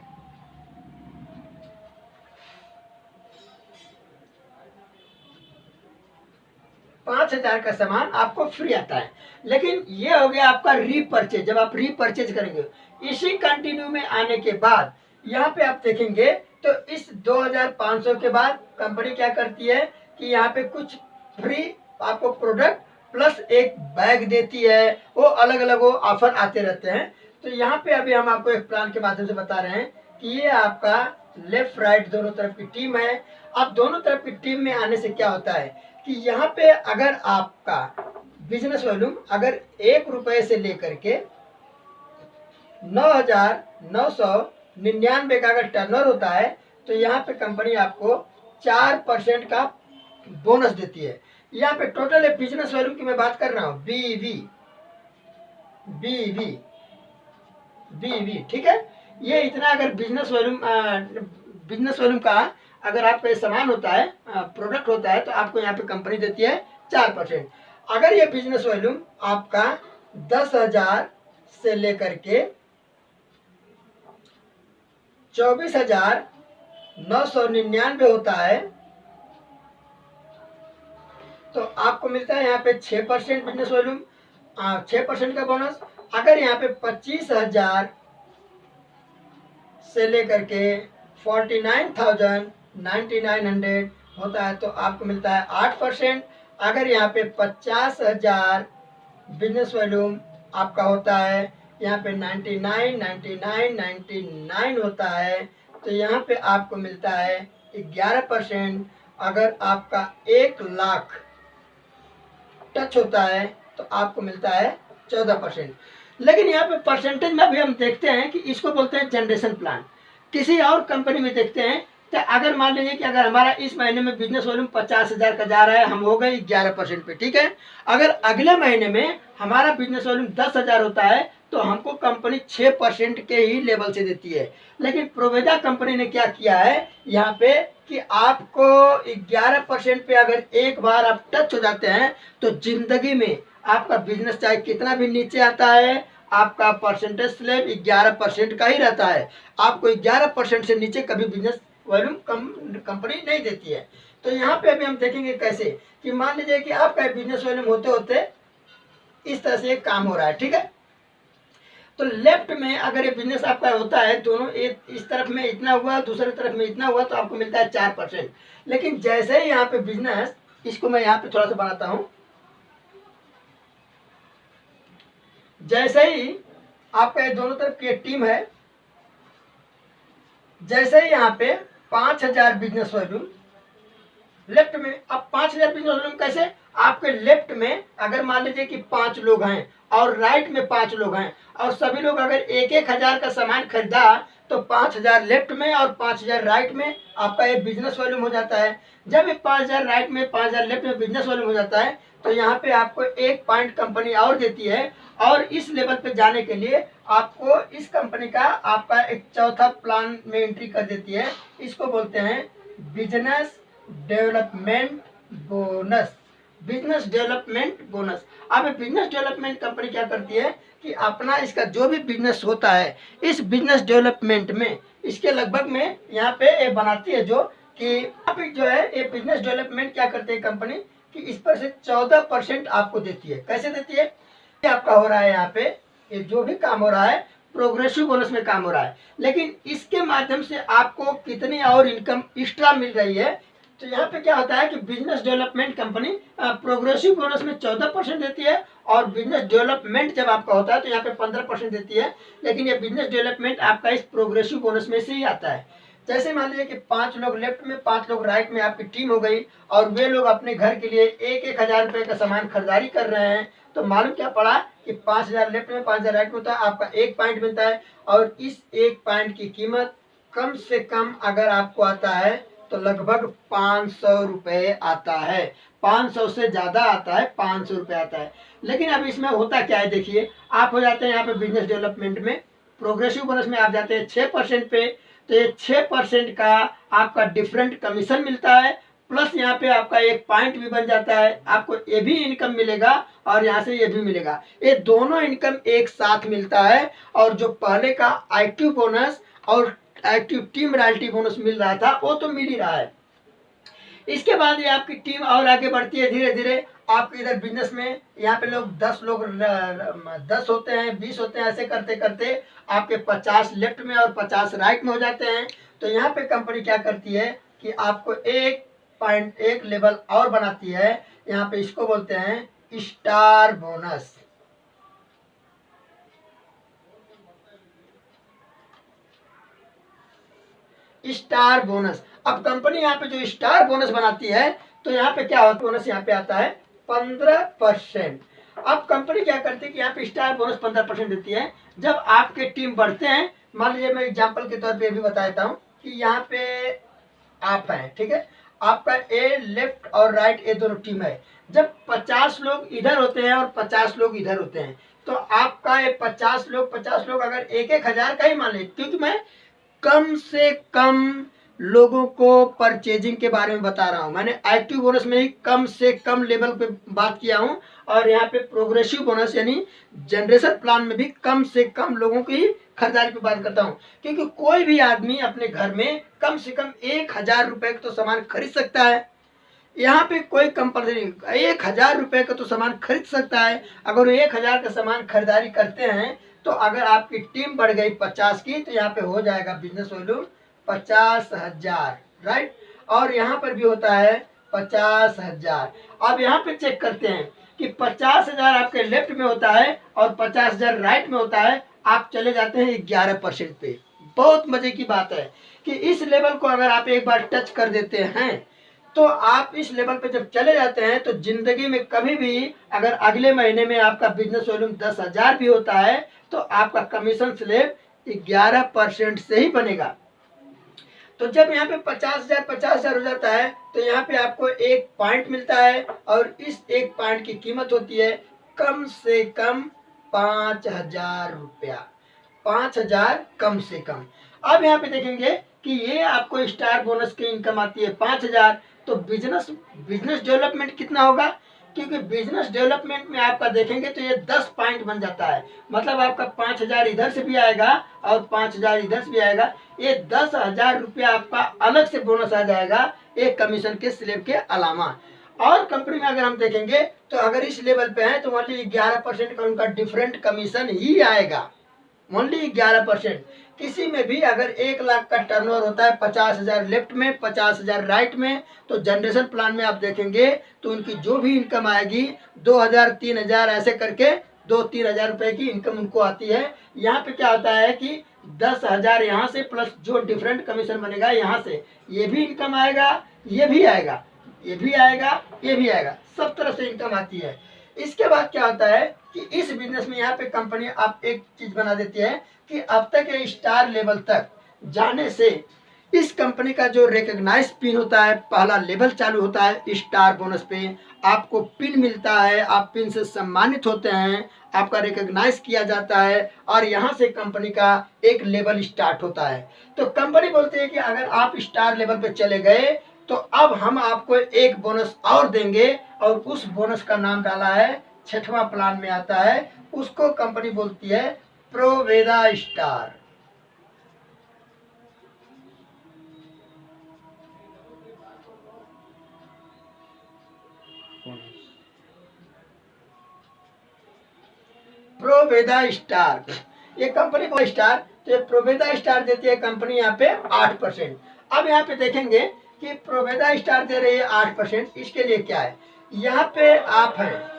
$5000 का सामान आपको फ्री आता है। लेकिन ये हो गया आपका रीपरचेज, जब आप रीपरचेज करेंगे। इसी कंटिन्यू में आने के बाद यहाँ पे आप देखेंगे तो इस 2500 के बाद कंपनी क्या करती है कि यहाँ पे कुछ फ्री आपको प्रोडक्ट प्लस एक बैग देती है। वो अलग अलग वो ऑफर आते रहते हैं। तो यहाँ पे अभी हम आपको एक प्लान के माध्यम से बता रहे हैं कि ये आपका लेफ्ट राइट दोनों तरफ की टीम है। अब दोनों तरफ की टीम में आने से क्या होता है कि यहाँ पे अगर आपका बिजनेस वॉल्यूम अगर 1 रुपये से लेकर के 9999 का अगर टर्नओवर होता है तो यहाँ पे कंपनी आपको 4% का बोनस देती है। यहाँ पे टोटल बिजनेस वॉल्यूम की मैं बात कर रहा हूँ, बीवी, ठीक है। ये इतना अगर बिजनेस वॉल्यूम का अगर आपका सामान होता है, प्रोडक्ट होता है, तो आपको यहाँ पे कंपनी देती है 4%। अगर ये बिजनेस वॉल्यूम आपका 10,000 से लेकर के 24,999 होता है तो आपको मिलता है यहाँ पे 6% बिजनेस वॉल्यूम, 6% का बोनस। अगर यहाँ पे 25,000 से लेकर के 49,900 होता है तो आपको मिलता है 8%। अगर यहाँ पे 50,000 बिजनेस वॉल्यूम आपका होता है, यहाँ पे 99 होता है तो यहाँ पे आपको मिलता है 11%। अगर आपका 1 लाख टच होता है तो आपको मिलता है 14%। लेकिन यहाँ पे परसेंटेज में भी हम देखते हैं कि इसको बोलते हैं जनरेशन प्लान। किसी और कंपनी में देखते हैं तो अगर मान लीजिए कि अगर हमारा इस महीने में बिजनेस वॉल्यूम 50,000 का जा रहा है, हम हो गए 11% पे, ठीक है। अगर अगले महीने में हमारा बिजनेस वॉल्यूम 10,000 होता है तो हमको कंपनी 6% के ही लेवल से देती है। लेकिन प्रोवेदा कंपनी ने क्या किया है यहाँ पे कि आपको 11% पे अगर एक बार आप टच हो जाते हैं तो जिंदगी में आपका बिजनेस चाहे कितना भी नीचे आता है, आपका परसेंटेज स्लैब 11% का ही रहता है। आपको 11% से नीचे कभी बिजनेस वॉल्यूम कंपनी नहीं देती है। तो यहाँ पे अभी हम देखेंगे कैसे कि मान लीजिए कि आपका बिजनेस वॉल्यूम होते होते इस तरह से एक काम हो रहा है, ठीक है। तो लेफ्ट में अगर ये बिजनेस आपका होता है, दोनों एक इस तरफ में इतना हुआ, दूसरी तरफ में इतना हुआ, तो आपको मिलता है 4%। लेकिन जैसे ही यहाँ पे बिजनेस, इसको मैं यहाँ पे थोड़ा सा बनाता हूँ, जैसे ही आपका ये दोनों तरफ की टीम है, जैसे ही यहाँ पे 5000 बिजनेस वॉल्यूम लेफ्ट में, अब 5000 बिजनेस वॉल्यूम कैसे, आपके लेफ्ट में अगर मान लीजिए कि 5 लोग हैं और राइट में 5 लोग हैं और सभी लोग अगर 1,000 का सामान खरीदा, तो 5000 लेफ्ट में और 5000 राइट में आपका ये बिजनेस वॉल्यूम हो जाता है। जब ये 5000 राइट में 5000 लेफ्ट में बिजनेस वॉल्यूम हो जाता है, तो यहाँ पे आपको 1 पॉइंट कंपनी और देती है, और इस लेवल पे जाने के लिए आपको इस कंपनी का आपका एक चौथा प्लान में एंट्री कर देती है। इसको बोलते हैं business development bonus. Business development bonus. अब बिजनेस डेवलपमेंट कंपनी क्या करती है कि अपना इसका जो भी बिजनेस होता है, इस बिजनेस डेवलपमेंट में इसके लगभग में यहाँ पे बनाती है, जो कि यहाँ पे जो है ये बिजनेस डेवलपमेंट क्या करती है कंपनी कि इस पर से 14% आपको देती है। कैसे देती है, ये आपका हो रहा है यहाँ पे, ये जो भी काम हो रहा है प्रोग्रेसिव बोनस में काम हो रहा है, लेकिन इसके माध्यम से आपको कितनी और इनकम एक्स्ट्रा मिल रही है। तो यहाँ पे क्या होता है कि business development company progressive bonus में 14% देती है, और बिजनेस डेवलपमेंट जब आपका होता है तो यहाँ पे 15% देती है, लेकिन ये बिजनेस डेवलपमेंट आपका इस प्रोग्रेसिव बोनस में से ही आता है। जैसे मान लीजिए कि 5 लोग लेफ्ट में 5 लोग राइट में आपकी टीम हो गई, और वे लोग अपने घर के लिए 1,000 रुपये का सामान खरीदारी कर रहे हैं, तो मालूम क्या पड़ा कि 5000 लेफ्ट में 5000 राइट में होता है, आपका 1 पॉइंट मिलता है, और इस 1 पॉइंट की कीमत कम से कम अगर आपको आता है तो लगभग 500 रुपये आता है। 500 से ज़्यादा आता है, 500 रुपये आता है। लेकिन अब इसमें होता क्या है, देखिए आप हो जाते हैं यहाँ पे बिजनेस डेवलपमेंट में, प्रोग्रेसिव बोनस में आप जाते हैं 6% पे, तो ये 6% का आपका डिफरेंट कमीशन मिलता है, प्लस यहाँ पे आपका 1 पॉइंट भी बन जाता है, आपको ये भी इनकम मिलेगा और यहाँ से ये भी मिलेगा, ये दोनों इनकम एक साथ मिलता है। और जो पहले का एक्टिव बोनस और एक्टिव टीम रॉयल्टी बोनस मिल रहा था, वो तो मिल ही रहा है। इसके बाद ये आपकी टीम और आगे बढ़ती है धीरे धीरे। आपके इधर बिजनेस में यहाँ पे लोग 10 लोग 10 होते हैं, 20 होते हैं, ऐसे करते करते आपके 50 लेफ्ट में और 50 राइट में हो जाते हैं। तो यहाँ पे कंपनी क्या करती है कि आपको 1 लेवल और बनाती है। यहाँ पे इसको बोलते हैं स्टार बोनस। Star bonus. अब कंपनी यहाँ पे जो स्टार बोनस बनाती है, तो यहाँ पे क्या होता है, बोनस यहाँ पे आता है 15%। अब कंपनी क्या करती है कि यहाँ पे स्टार बोनस 15% देती है। जब आपके टीम बढ़ते हैं, मान लीजिए मैं एग्जांपल के तौर पे भी बता देता हूँ कि यहाँ पे आप हैं, ठीक है, आपका ए लेफ्ट और राइट ये दोनों टीम है। जब 50 लोग इधर होते हैं और 50 लोग इधर होते हैं, तो आपका ये 50 लोग अगर 1,000 का ही मान ले, क्योंकि मैं कम से कम लोगों को परचेजिंग के बारे में बता रहा हूं, मैंने एक्टिव बोनस में ही कम से कम लेवल पे बात किया हूं, और यहाँ पे प्रोग्रेसिव बोनस यानी जनरेशन प्लान में भी कम से कम लोगों की खरीदारी पे बात करता हूं। क्योंकि कोई भी आदमी अपने घर में कम से कम 1,000 रुपये का तो सामान खरीद सकता है। यहाँ पे कोई कंपल्सरी, 1,000 रुपये का तो सामान खरीद सकता है। अगर 1,000 का सामान खरीदारी करते हैं, तो अगर आपकी टीम बढ़ गई 50 की, तो यहाँ पे हो जाएगा बिजनेस वॉल्यूम 50,000, राइट। और यहाँ पर भी होता है 50,000। अब यहाँ पे चेक करते हैं कि 50,000 आपके लेफ्ट में होता है और 50,000 राइट में होता है। आप चले जाते हैं 11% पे। बहुत मजे की बात है कि इस लेवल को अगर आप एक बार टच कर देते हैं, तो आप इस लेवल पे जब चले जाते हैं, तो जिंदगी में कभी भी अगर अगले महीने में आपका बिजनेस वॉल्यूम 10,000 भी होता है, तो आपका कमीशन स्लैब 11% से ही बनेगा। तो जब यहाँ पे 50,000 हो जाता है, तो यहाँ पे आपको 1 पॉइंट मिलता है, और इस 1 पॉइंट की कीमत होती है कम से कम 5,000 रुपया। 5,000 कम से कम। अब यहाँ पे देखेंगे कि ये आपको स्टार बोनस की इनकम आती है 5,000। तो बिजनेस डेवलपमेंट कितना होगा, क्योंकि बिजनेस डेवलपमेंट में आपका देखेंगे तो ये 10 पॉइंट बन जाता है। मतलब आपका 5,000 इधर से भी आएगा और 5,000 इधर से भी आएगा। ये 10,000 रुपया आपका अलग से बोनस आ जाएगा, एक कमीशन के स्लैब के अलावा। और कंपनी में अगर हम देखेंगे, तो अगर इस लेवल पे है, तो मान लीजिए 11% का उनका डिफरेंट कमीशन ही आएगा। ओनली 11%। किसी में भी अगर 1 लाख का टर्नओवर होता है, 50,000 लेफ्ट में, 50,000 राइट में, तो जनरेशन प्लान में आप देखेंगे तो उनकी जो भी इनकम आएगी 2,000 3,000 ऐसे करके 2-3 हज़ार रुपए की इनकम उनको आती है। यहाँ पे क्या होता है कि 10,000 यहाँ से प्लस जो डिफरेंट कमीशन बनेगा यहाँ से, ये भी इनकम आएगा, ये भी आएगा, ये भी आएगा, ये भी आएगा, सब तरफ से इनकम आती है। इसके बाद क्या होता है कि इस बिजनेस में यहाँ पे कंपनी आप एक चीज बना देती है कि अब तक ये स्टार लेवल तक जाने से इस कंपनी का जो रिकॉग्नाइज पिन होता है, पहला लेवल चालू होता है स्टार बोनस पे, आपको पिन मिलता है, आप पिन से सम्मानित होते हैं, आपका रिकॉग्नाइज किया जाता है और यहाँ से कंपनी का एक लेवल स्टार्ट होता है। तो कंपनी बोलती है कि अगर आप स्टार लेवल पे चले गए तो अब हम आपको एक बोनस और देंगे, और उस बोनस का नाम डाला है, 6वां प्लान में आता है, उसको कंपनी बोलती है प्रोवेदा स्टार। प्रोवेदा स्टार, ये कंपनी को स्टार, तो ये प्रोवेदा स्टार देती है कंपनी यहाँ पे 8%। अब यहाँ पे देखेंगे कि प्रोवेदा स्टार दे रही है 8%, इसके लिए क्या है, यहाँ पे आप हैं,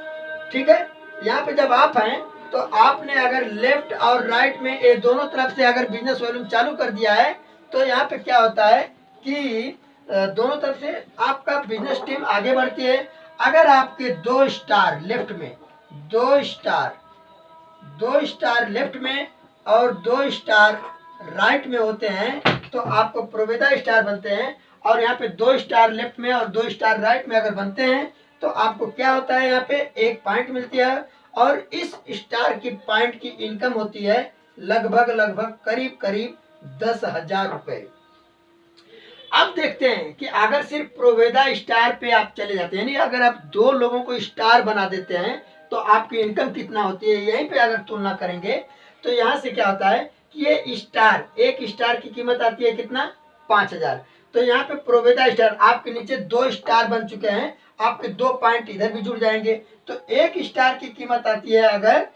ठीक है, यहाँ पे जब आप हैं तो आपने अगर लेफ्ट और राइट में ये दोनों तरफ से अगर बिजनेस वॉल्यूम चालू कर दिया है तो यहाँ पे क्या होता है कि दोनों तरफ से आपका बिजनेस टीम आगे बढ़ती है। अगर आपके 2 स्टार लेफ्ट में, 2 स्टार लेफ्ट में और 2 स्टार राइट में होते हैं तो आपको प्रोवेदा स्टार बनते हैं। और यहाँ पे 2 स्टार लेफ्ट में और 2 स्टार राइट में अगर बनते हैं तो आपको क्या होता है, यहाँ पे 1 पॉइंट मिलती है, और इस स्टार की पॉइंट की इनकम होती है लगभग करीब 10,000 रुपए। अब देखते हैं कि अगर सिर्फ प्रोवेदा स्टार पे आप चले जाते हैं, यानी अगर आप 2 लोगों को स्टार बना देते हैं तो आपकी इनकम कितना होती है, यहीं पे अगर तुलना करेंगे तो यहाँ से क्या होता है कि ये स्टार, एक स्टार की कीमत आती है कितना, 5,000। तो यहाँ पे प्रोवेदा स्टार, आपके नीचे 2 स्टार बन चुके हैं, आपके 2 पॉइंट इधर भी जुड़ जाएंगे, तो 1 स्टार की कीमत आती है अगर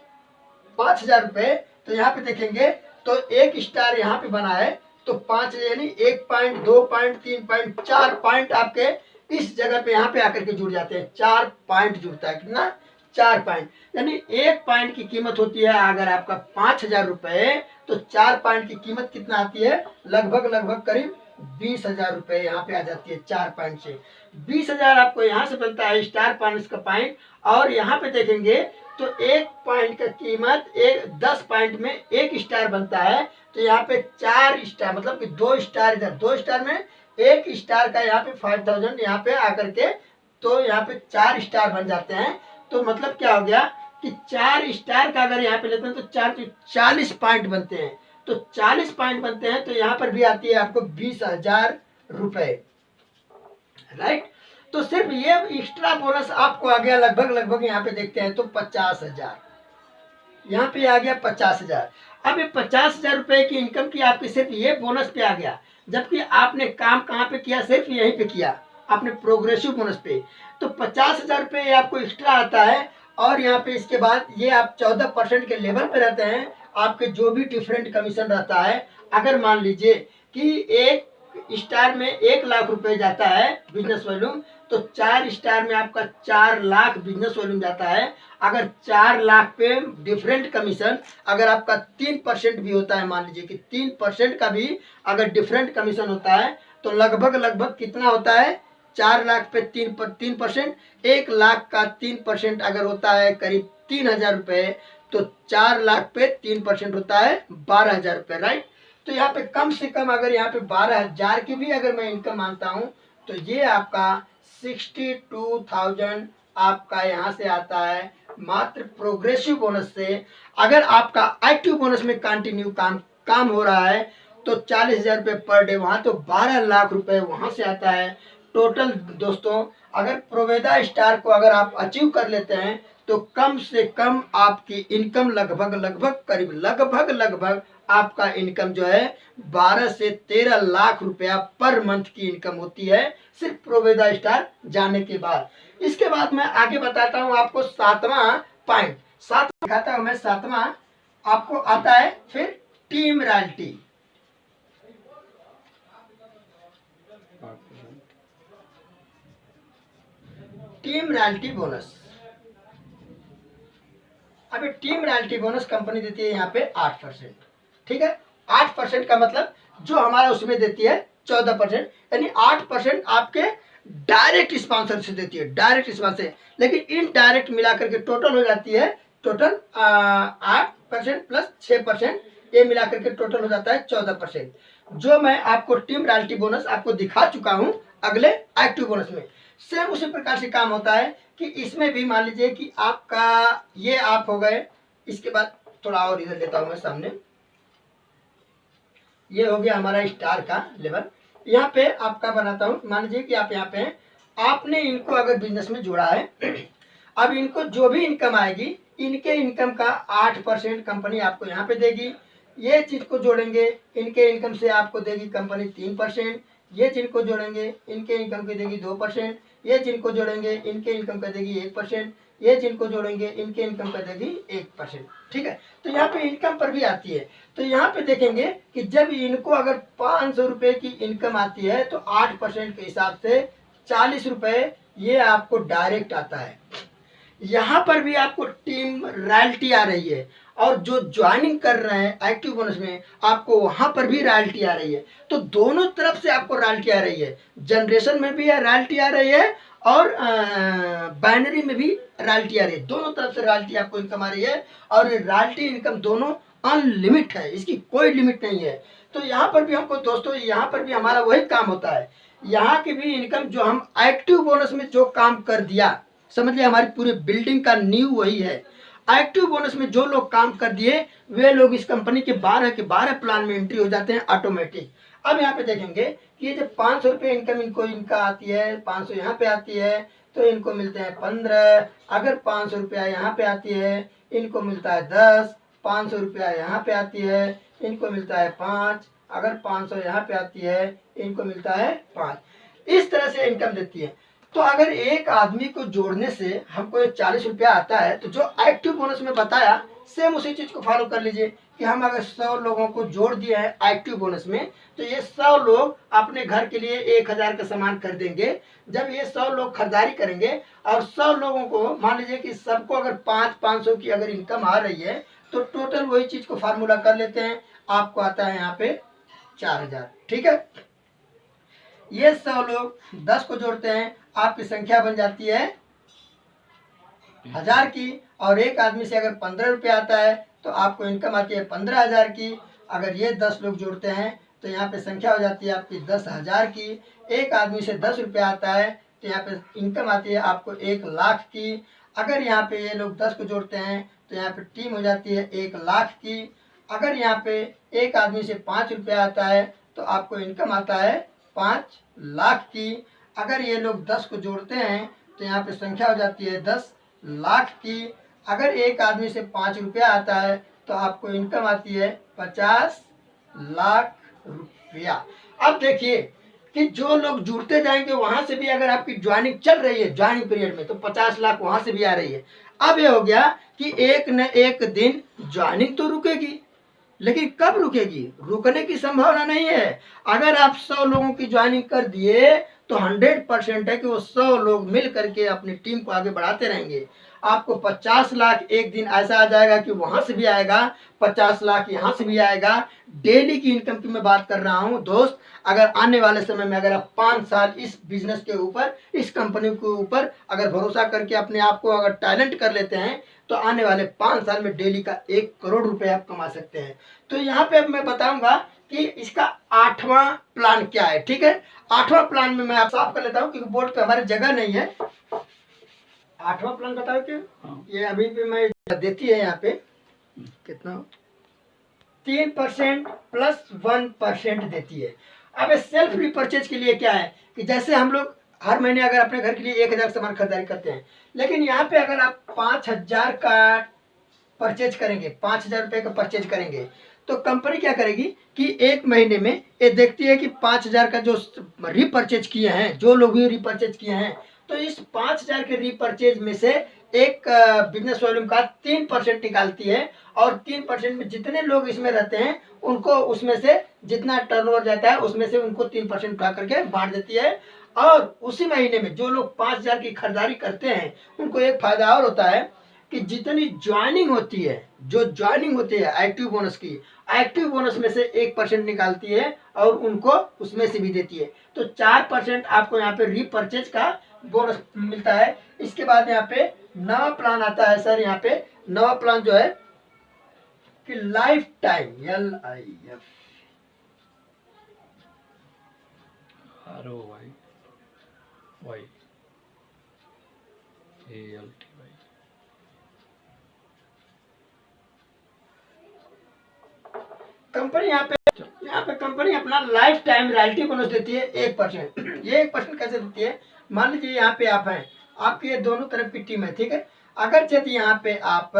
5,000 रुपए। तो यहाँ पे देखेंगे तो 1 स्टार यहाँ पे बना है तो 5 यानी 1 पॉइंट, 2 पॉइंट, 3 पॉइंट, 4 पॉइंट आपके इस जगह पे यहाँ पे आकर के जुड़ जाते हैं। 4 पॉइंट जुड़ता है, कितना, 4 पॉइंट, यानी 1 पॉइंट की कीमत होती है अगर आपका 5,000 रुपए, तो 4 पॉइंट की कीमत कितना आती है, लगभग करीब 20,000 रुपए यहाँ पे आ जाती है। 4 पॉइंट से 20,000 आपको यहाँ से बनता है स्टार पॉइंट का पॉइंट। और यहाँ पे देखेंगे तो 1 पॉइंट का कीमत 10 पॉइंट में 1 स्टार बनता है, तो यहाँ पे 4 स्टार, मतलब कि 2 स्टार इधर, 2 स्टार में 1 स्टार का यहाँ पे 5,000 यहाँ पे आकर के, तो यहाँ पे 4 स्टार बन जाते हैं। तो मतलब क्या हो गया कि 4 स्टार का अगर यहाँ पे लेते हैं तो 40 पॉइंट बनते हैं, तो 40 पॉइंट बनते हैं तो यहाँ पर भी आती है आपको 20,000 रुपए, राइट। तो सिर्फ ये एक्स्ट्रा बोनस आपको आ गया लगभग यहाँ पे देखते हैं तो 50,000, यहाँ पे आ गया 50,000। अब ये 50,000 रुपए की इनकम की आपकी सिर्फ ये बोनस पे आ गया, जबकि आपने काम कहाँ पे किया, सिर्फ यहीं पे किया, आपने प्रोग्रेसिव बोनस पे। तो 50,000 रुपये आपको एक्स्ट्रा आता है। और यहाँ पे इसके बाद ये आप 14% के लेवल पे रहते हैं, आपके जो भी डिफरेंट कमीशन रहता है, अगर मान लीजिए कि एक स्टार में 1 लाख रुपए जाता है बिजनेस वॉल्यूम, तो 4 स्टार में आपका 4 लाख बिजनेस वॉल्यूम जाता है। अगर 4 लाख पे डिफरेंट कमीशन अगर आपका 3% भी होता है, मान लीजिए कि 3% का भी अगर डिफरेंट कमीशन होता है तो लगभग कितना होता है, 4 लाख पे 3%, 1 लाख का 3% अगर होता है करीब 3,000 रुपए, तो 4 लाख पे 3% होता है 12,000 रुपए, राइट। तो यहाँ पे कम से कम अगर यहाँ पे 12,000 की भी अगर मैं इनकम मानता हूँ तो ये आपका 62,000 आपका यहाँ से आता है मात्र प्रोग्रेसिव बोनस से। अगर आपका एक्टिव बोनस में कंटिन्यू काम हो रहा है तो 40,000 रुपये पर डे, वहाँ तो 12 लाख रुपए वहाँ से आता है टोटल। दोस्तों अगर प्रोवेदा स्टार को अगर आप अचीव कर लेते हैं तो कम से कम आपकी इनकम लगभग आपका इनकम जो है 12 से 13 लाख रुपया पर मंथ की इनकम होती है सिर्फ प्रोवेदा स्टार जाने के बाद। इसके बाद मैं आगे बताता हूं आपको 7वां पॉइंट, 7 दिखाता हूं मैं 7वां आपको आता है फिर team royalty, team royalty bonus. अब ये टीम रॉयल्टी बोनस कंपनी देती है यहाँ पे 8%। ठीक है, 8% का मतलब जो हमारा उसमें देती है 14%, यानी 8% आपके डायरेक्ट स्पॉन्सर से देती है, डायरेक्ट स्पॉन्सर। लेकिन इनडायरेक्ट मिलाकर के टोटल हो जाती है, टोटल 8% प्लस 6%, ये मिलाकर के टोटल हो जाता है 14%। जो मैं आपको टीम रॉयल्टी बोनस आपको दिखा चुका हूं अगले एक्टिव बोनस में। सेम उसी प्रकार से काम होता है कि इसमें भी मान लीजिए कि आपका ये आप हो गए, इसके बाद थोड़ा और इधर लेता हूं मैं सामने, ये हो गया हमारा स्टार का लेवल। यहाँ पे आपका बनाता हूँ, मान लीजिए कि आप यहाँ पे हैं, आपने इनको अगर बिजनेस में जोड़ा है, अब इनको जो भी इनकम आएगी, इनके इनकम का 8% कंपनी आपको यहाँ पे देगी। ये चीज को जोड़ेंगे, इनके इनकम से आपको देगी कंपनी 3%। ये जिनको जोड़ेंगे इनके इनकम की देगी 2%। ये जिनको जोड़ेंगे इनके इनकम का देगी 1%। ये जिनको जोड़ेंगे इनके इनकम का देगी 1%। ठीक है, तो यहाँ पे इनकम पर भी आती है। तो यहाँ पे देखेंगे कि जब इनको अगर 500 रुपए की इनकम आती है तो 8% के हिसाब से 40 रुपए ये आपको डायरेक्ट आता है। यहाँ पर भी आपको टीम रॉयल्टी आ रही है, और जो ज्वाइनिंग कर रहे हैं एक्टिव बोनस में आपको वहां पर भी रॉयल्टी आ रही है। तो दोनों तरफ से आपको रॉयल्टी आ रही है, जनरेशन में भी रॉयल्टी आ रही है और बाइनरी में भी रॉयल्टी आ रही है। दोनों तरफ से रॉयल्टी आपको इनकम आ रही है, और रॉयल्टी इनकम दोनों अनलिमिट है, इसकी कोई लिमिट नहीं है। तो यहाँ पर भी हमको दोस्तों, यहाँ पर भी हमारा वही काम होता है। यहाँ की भी इनकम जो हम एक्टिव बोनस में जो काम कर दिया, समझ लिया, हमारी पूरी बिल्डिंग का नींव वही है। एक्टिव बोनस में जो लोग काम कर दिए वे लोग इस कंपनी के 12 के 12 प्लान में एंट्री हो जाते हैं ऑटोमेटिक। अब यहाँ पे देखेंगे कि ये जब 500 रुपये इनकम इनका आती है, 500 यहाँ पे आती है तो इनको मिलते हैं 15। अगर 500 रुपया यहाँ पे आती है इनको मिलता है 10। 500 रुपया यहाँ पे आती है इनको मिलता है 5। अगर 500 यहाँ पे आती है इनको मिलता है 5। इस तरह से इनकम देती है। तो अगर एक आदमी को जोड़ने से हमको 40 रुपया आता है, तो जो एक्टिव बोनस में बताया सेम उसी चीज को फॉलो कर लीजिए कि हम अगर 100 लोगों को जोड़ दिए हैं एक्टिव बोनस में, तो ये 100 लोग अपने घर के लिए 1000 का सामान खरीदेंगे। जब ये 100 लोग खरीदारी करेंगे और 100 लोगों को मान लीजिए कि सबको अगर 500 की अगर इनकम आ रही है, तो टोटल वही चीज को फार्मूला कर लेते हैं, आपको आता है यहाँ पे 4000। ठीक है, ये 100 लोग 10 को जोड़ते हैं, आपकी संख्या बन जाती है 1000 की। और एक आदमी से अगर 15 रुपये आता है तो आपको इनकम आती है 15,000 की। अगर ये 10 लोग जोड़ते हैं तो यहाँ पे संख्या हो जाती है आपकी 10,000 की। एक आदमी से 10 रुपये आता है तो यहाँ पे इनकम आती है आपको 1,00,000 की। अगर यहाँ पे ये लोग 10 को जोड़ते हैं तो यहाँ पे टीम हो जाती है 1,00,000 की। अगर यहाँ पे एक आदमी से 5 रुपये आता है तो आपको इनकम आता है 5,00,000 की। अगर ये लोग 10 को जोड़ते हैं तो यहाँ पे संख्या हो जाती है 10,00,000 की। अगर एक आदमी से 5 रुपया आता है तो आपको इनकम आती है 50,00,000 रुपया। अब देखिए कि जो लोग जुड़ते जाएंगे वहां से भी अगर आपकी ज्वाइनिंग चल रही है ज्वाइनिंग पीरियड में, तो 50,00,000 वहां से भी आ रही है। अब ये हो गया कि एक न एक दिन ज्वाइनिंग तो रुकेगी, लेकिन कब रुकेगी, रुकने की संभावना नहीं है। अगर आप 100 लोगों की ज्वाइनिंग कर दिए तो 100% है कि वो 100 लोग मिल करके अपनी टीम को आगे बढ़ाते रहेंगे। आपको 50,00,000 एक दिन ऐसा आ जाएगा कि वहां से भी आएगा, 50,00,000 यहाँ से भी आएगा। डेली की इनकम की मैं बात कर रहा हूँ दोस्त। अगर आने वाले समय में अगर आप 5 साल इस बिजनेस के ऊपर, इस कंपनी के ऊपर अगर भरोसा करके अपने आप को अगर टैलेंट कर लेते हैं, तो आने वाले 5 साल में डेली का 1 करोड़ रुपए आप कमा सकते हैं। तो यहाँ पे अब मैं बताऊंगा कि इसका 8वां प्लान क्या है। ठीक है, 8वां प्लान में मैं आप साफ कर लेता हूँ क्योंकि बोर्ड पे हमारी जगह नहीं है। 8वां प्लान बताओ कि ये अभी भी मैं देती है यहाँ पे कितना 3% प्लस 1% देती है। अब सेल्फ रिपर्चेज के लिए क्या है कि जैसे हम लोग हर महीने अगर अपने घर के लिए 1000 सामान खरीदारी करते हैं, लेकिन यहाँ पे अगर आप 5000 का परचेज करेंगे, 5000 रुपये का परचेज करेंगे, तो कंपनी क्या करेगी कि एक महीने में ये देखती है कि 5000 का जो रिपर्चेज किए हैं, जो लोग भी रिपर्चेज किए हैं, तो इस 5000 के रिपर्चेज में से एक बिजनेस वॉल्यूम का 3% निकालती है, और 3% में जितने लोग इसमें रहते हैं उनको उसमें से जितना टर्नओवर जाता है उसमें से उनको 3% उठा करके बांट देती है। और उसी महीने में जो लोग 5,000 की खरीदारी करते हैं उनको एक फायदा और होता है कि जितनी ज्वाइनिंग होती है, जो ज्वाइनिंग होती है एक्टिव बोनस की, एक्टिव बोनस में से 1% निकालती है और उनको उसमें से भी देती है। तो 4% आपको यहाँ पे रीपरचेज का बोनस मिलता है। इसके बाद यहाँ पे नवा प्लान आता है सर। यहाँ पे नवा प्लान जो है कि life time LIF ROYALTY company यहाँ पे कंपनी अपना लाइफ टाइम रॉयल्टी बोनस देती है 1%। ये 1% कैसे देती है? मान लीजिए यहाँ पे आप हैं, आपके ये दोनों तरफ की टीम है, ठीक है। अगर यदि यहाँ पे आप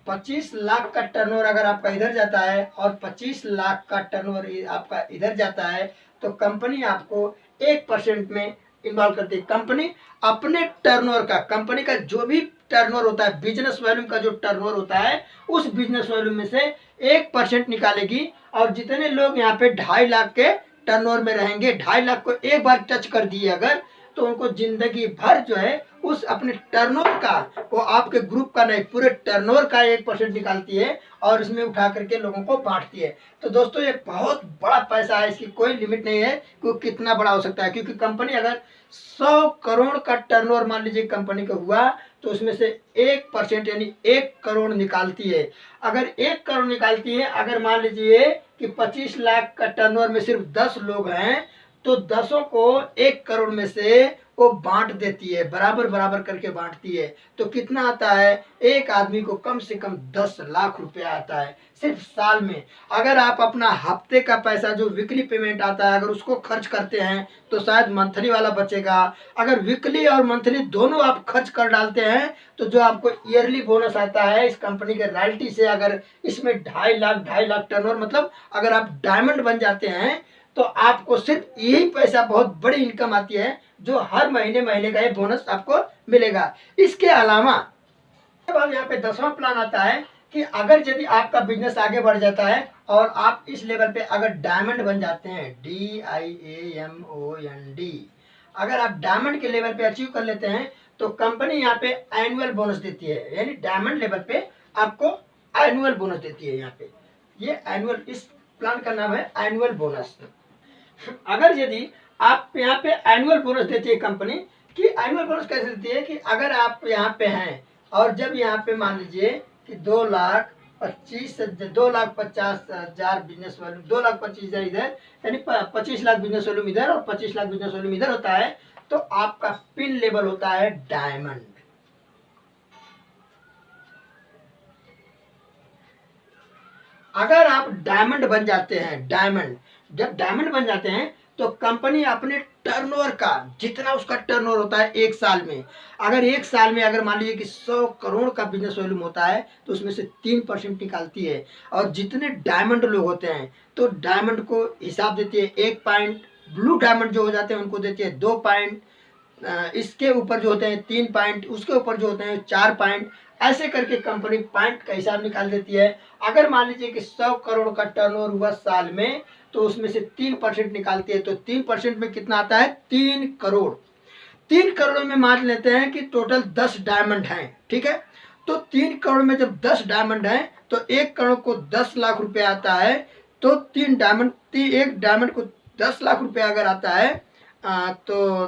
25 लाख का टर्नओवर अगर आपका इधर जाता है और 25 लाख का टर्नओवर आपका इधर जाता है, तो कंपनी आपको 1% में इन्वॉल्व करती है। कंपनी अपने टर्नओवर का, कंपनी का जो भी टर्नओवर होता है, बिजनेस वॉल्यूम का जो टर्नओवर होता है, उस बिजनेस वॉल्यूम में से 1% निकालेगी। और जितने लोग यहाँ पे 2.5 लाख के टर्नओवर में रहेंगे, 2.5 लाख को एक बार टच कर दिए अगर, तो उनको जिंदगी भर जो है उस अपने टर्नओवर का, वो आपके ग्रुप का नहीं, पूरे टर्नओवर का 1% निकालती है और इसमें उठा करके लोगों को बांटती है। तो दोस्तों ये बहुत बड़ा पैसा है, इसकी कोई लिमिट नहीं है कि कितना बड़ा हो सकता है। क्योंकि कंपनी अगर 100 करोड़ का टर्नओवर मान लीजिए कंपनी का हुआ, तो उसमें से 1% यानी 1 करोड़ निकालती है। अगर 1 करोड़ निकालती है, अगर मान लीजिए कि 25 लाख का टर्नओवर में सिर्फ 10 लोग हैं, तो 10 को 1 करोड़ में से वो बांट देती है, बराबर बराबर करके बांटती है। तो कितना आता है? एक आदमी को कम से कम 10 लाख रुपया आता है सिर्फ साल में। अगर आप अपना हफ्ते का पैसा जो वीकली पेमेंट आता है अगर उसको खर्च करते हैं तो शायद मंथली वाला बचेगा। अगर वीकली और मंथली दोनों आप खर्च कर डालते हैं तो जो आपको ईयरली बोनस आता है इस कंपनी के रॉयल्टी से, अगर इसमें 2.5 लाख टर्नओवर, मतलब अगर आप डायमंड बन जाते हैं तो आपको सिर्फ यही पैसा बहुत बड़ी इनकम आती है, जो हर महीने का ये बोनस आपको मिलेगा। इसके अलावा अब यहाँ पे 10वां प्लान आता है कि अगर यदि आपका बिजनेस आगे बढ़ जाता है और आप इस लेवल पे अगर डायमंड बन जाते हैं, DIAMOND, अगर आप डायमंड के लेवल पे अचीव कर लेते हैं तो कंपनी यहाँ पे एनुअल बोनस देती है। यानी डायमंड लेवल पे आपको एनुअल बोनस देती है। यहाँ पे ये एनुअल, इस प्लान का नाम है एनुअल बोनस। अगर यदि आप यहाँ पे एनुअल बोनस देती है कंपनी, कि एनुअल बोनस कैसे देती है कि अगर आप यहाँ पे हैं और जब यहाँ पे मान लीजिए कि 2,50,000 बिजनेस वॉल्यूम, 2,25,000 इधर, यानी 25 लाख बिजनेस वॉल्यूम इधर और 25 लाख बिजनेस वॉल्यूम इधर होता है, तो आपका पिन लेवल होता है डायमंड। अगर आप डायमंड बन जाते हैं, जब डायमंड बन जाते हैं तो कंपनी अपने टर्नओवर का, जितना उसका टर्नओवर होता है एक साल में, अगर एक साल में अगर मान लीजिए कि 100 करोड़ का बिजनेस वॉल्यूम होता है तो उसमें से 3% निकालती है। और जितने डायमंड लोग होते हैं तो डायमंड को हिसाब देती है 1 पॉइंट, ब्लू डायमंड जो हो जाते हैं उनको देती है 2 पॉइंट, इसके ऊपर जो होते हैं 3 पॉइंट, उसके ऊपर जो होते हैं 4 पॉइंट, ऐसे करके कंपनी पॉइंट का हिसाब निकाल देती है। अगर मान लीजिए कि 100 करोड़ का टर्नओवर हुआ साल में तो उसमें से 3% निकालती है, तो 3% में कितना आता है? 3 करोड़। 3 करोड़ में मान लेते हैं कि टोटल 10 डायमंड हैं, ठीक है। तो 3 करोड़ में जब 10 डायमंड हैं तो 1 करोड़ को 10 लाख रुपया आता है। तो एक डायमंड को 10 लाख रुपया अगर आता है तो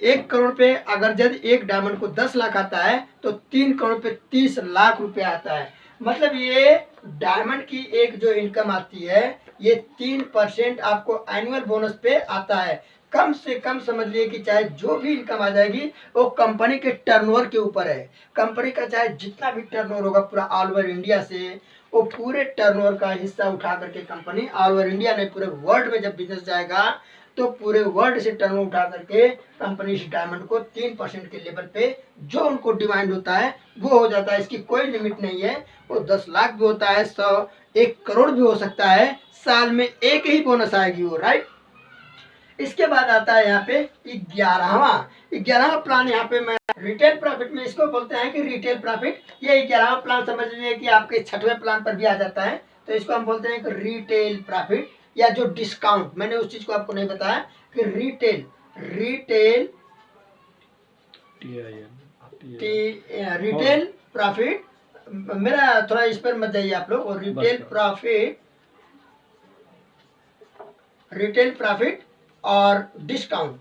1 करोड़ पे अगर जब एक डायमंड को 10 लाख आता है तो 3 करोड़ पे 30 लाख रुपया आता है। मतलब ये डायमंड की एक जो इनकम आती है ये 3% आपको एनुअल बोनस पे आता है। कम से कम समझ लिए कि चाहे जो भी इनकम आ जाएगी वो कंपनी के टर्नओवर के ऊपर है। कंपनी का चाहे जितना भी टर्नओवर होगा पूरा ऑल ओवर इंडिया से, वो पूरे टर्नओवर का हिस्सा उठा करके कंपनी ऑल ओवर इंडिया नहीं पूरे वर्ल्ड में जब बिजनेस जाएगा तो पूरे वर्ल्ड से टर्नओवर उठा करके कंपनी इस डायमंड को 3% के लेवल पे जो उनको डिमांड होता है वो हो जाता है। इसकी कोई लिमिट नहीं है, वो 10 लाख भी होता है, 100, 1 करोड़ भी हो सकता है, साल में एक ही बोनस आएगी वो, राइट। इसके बाद आता है यहाँ पे 11वां प्लान। यहाँ पे मैं रिटेल प्रॉफिट में इसको बोलते हैं कि रिटेल प्रॉफिट। ये 11वां प्लान समझ लीजिए कि आपके 6वें प्लान पर भी आ जाता है, तो इसको हम बोलते हैं कि रिटेल प्रॉफिट या जो डिस्काउंट। मैंने उस चीज को आपको नहीं बताया कि रिटेल प्रॉफिट, मेरा थोड़ा इस पर मत जाइए आप लोग। और रिटेल प्रॉफिट और डिस्काउंट,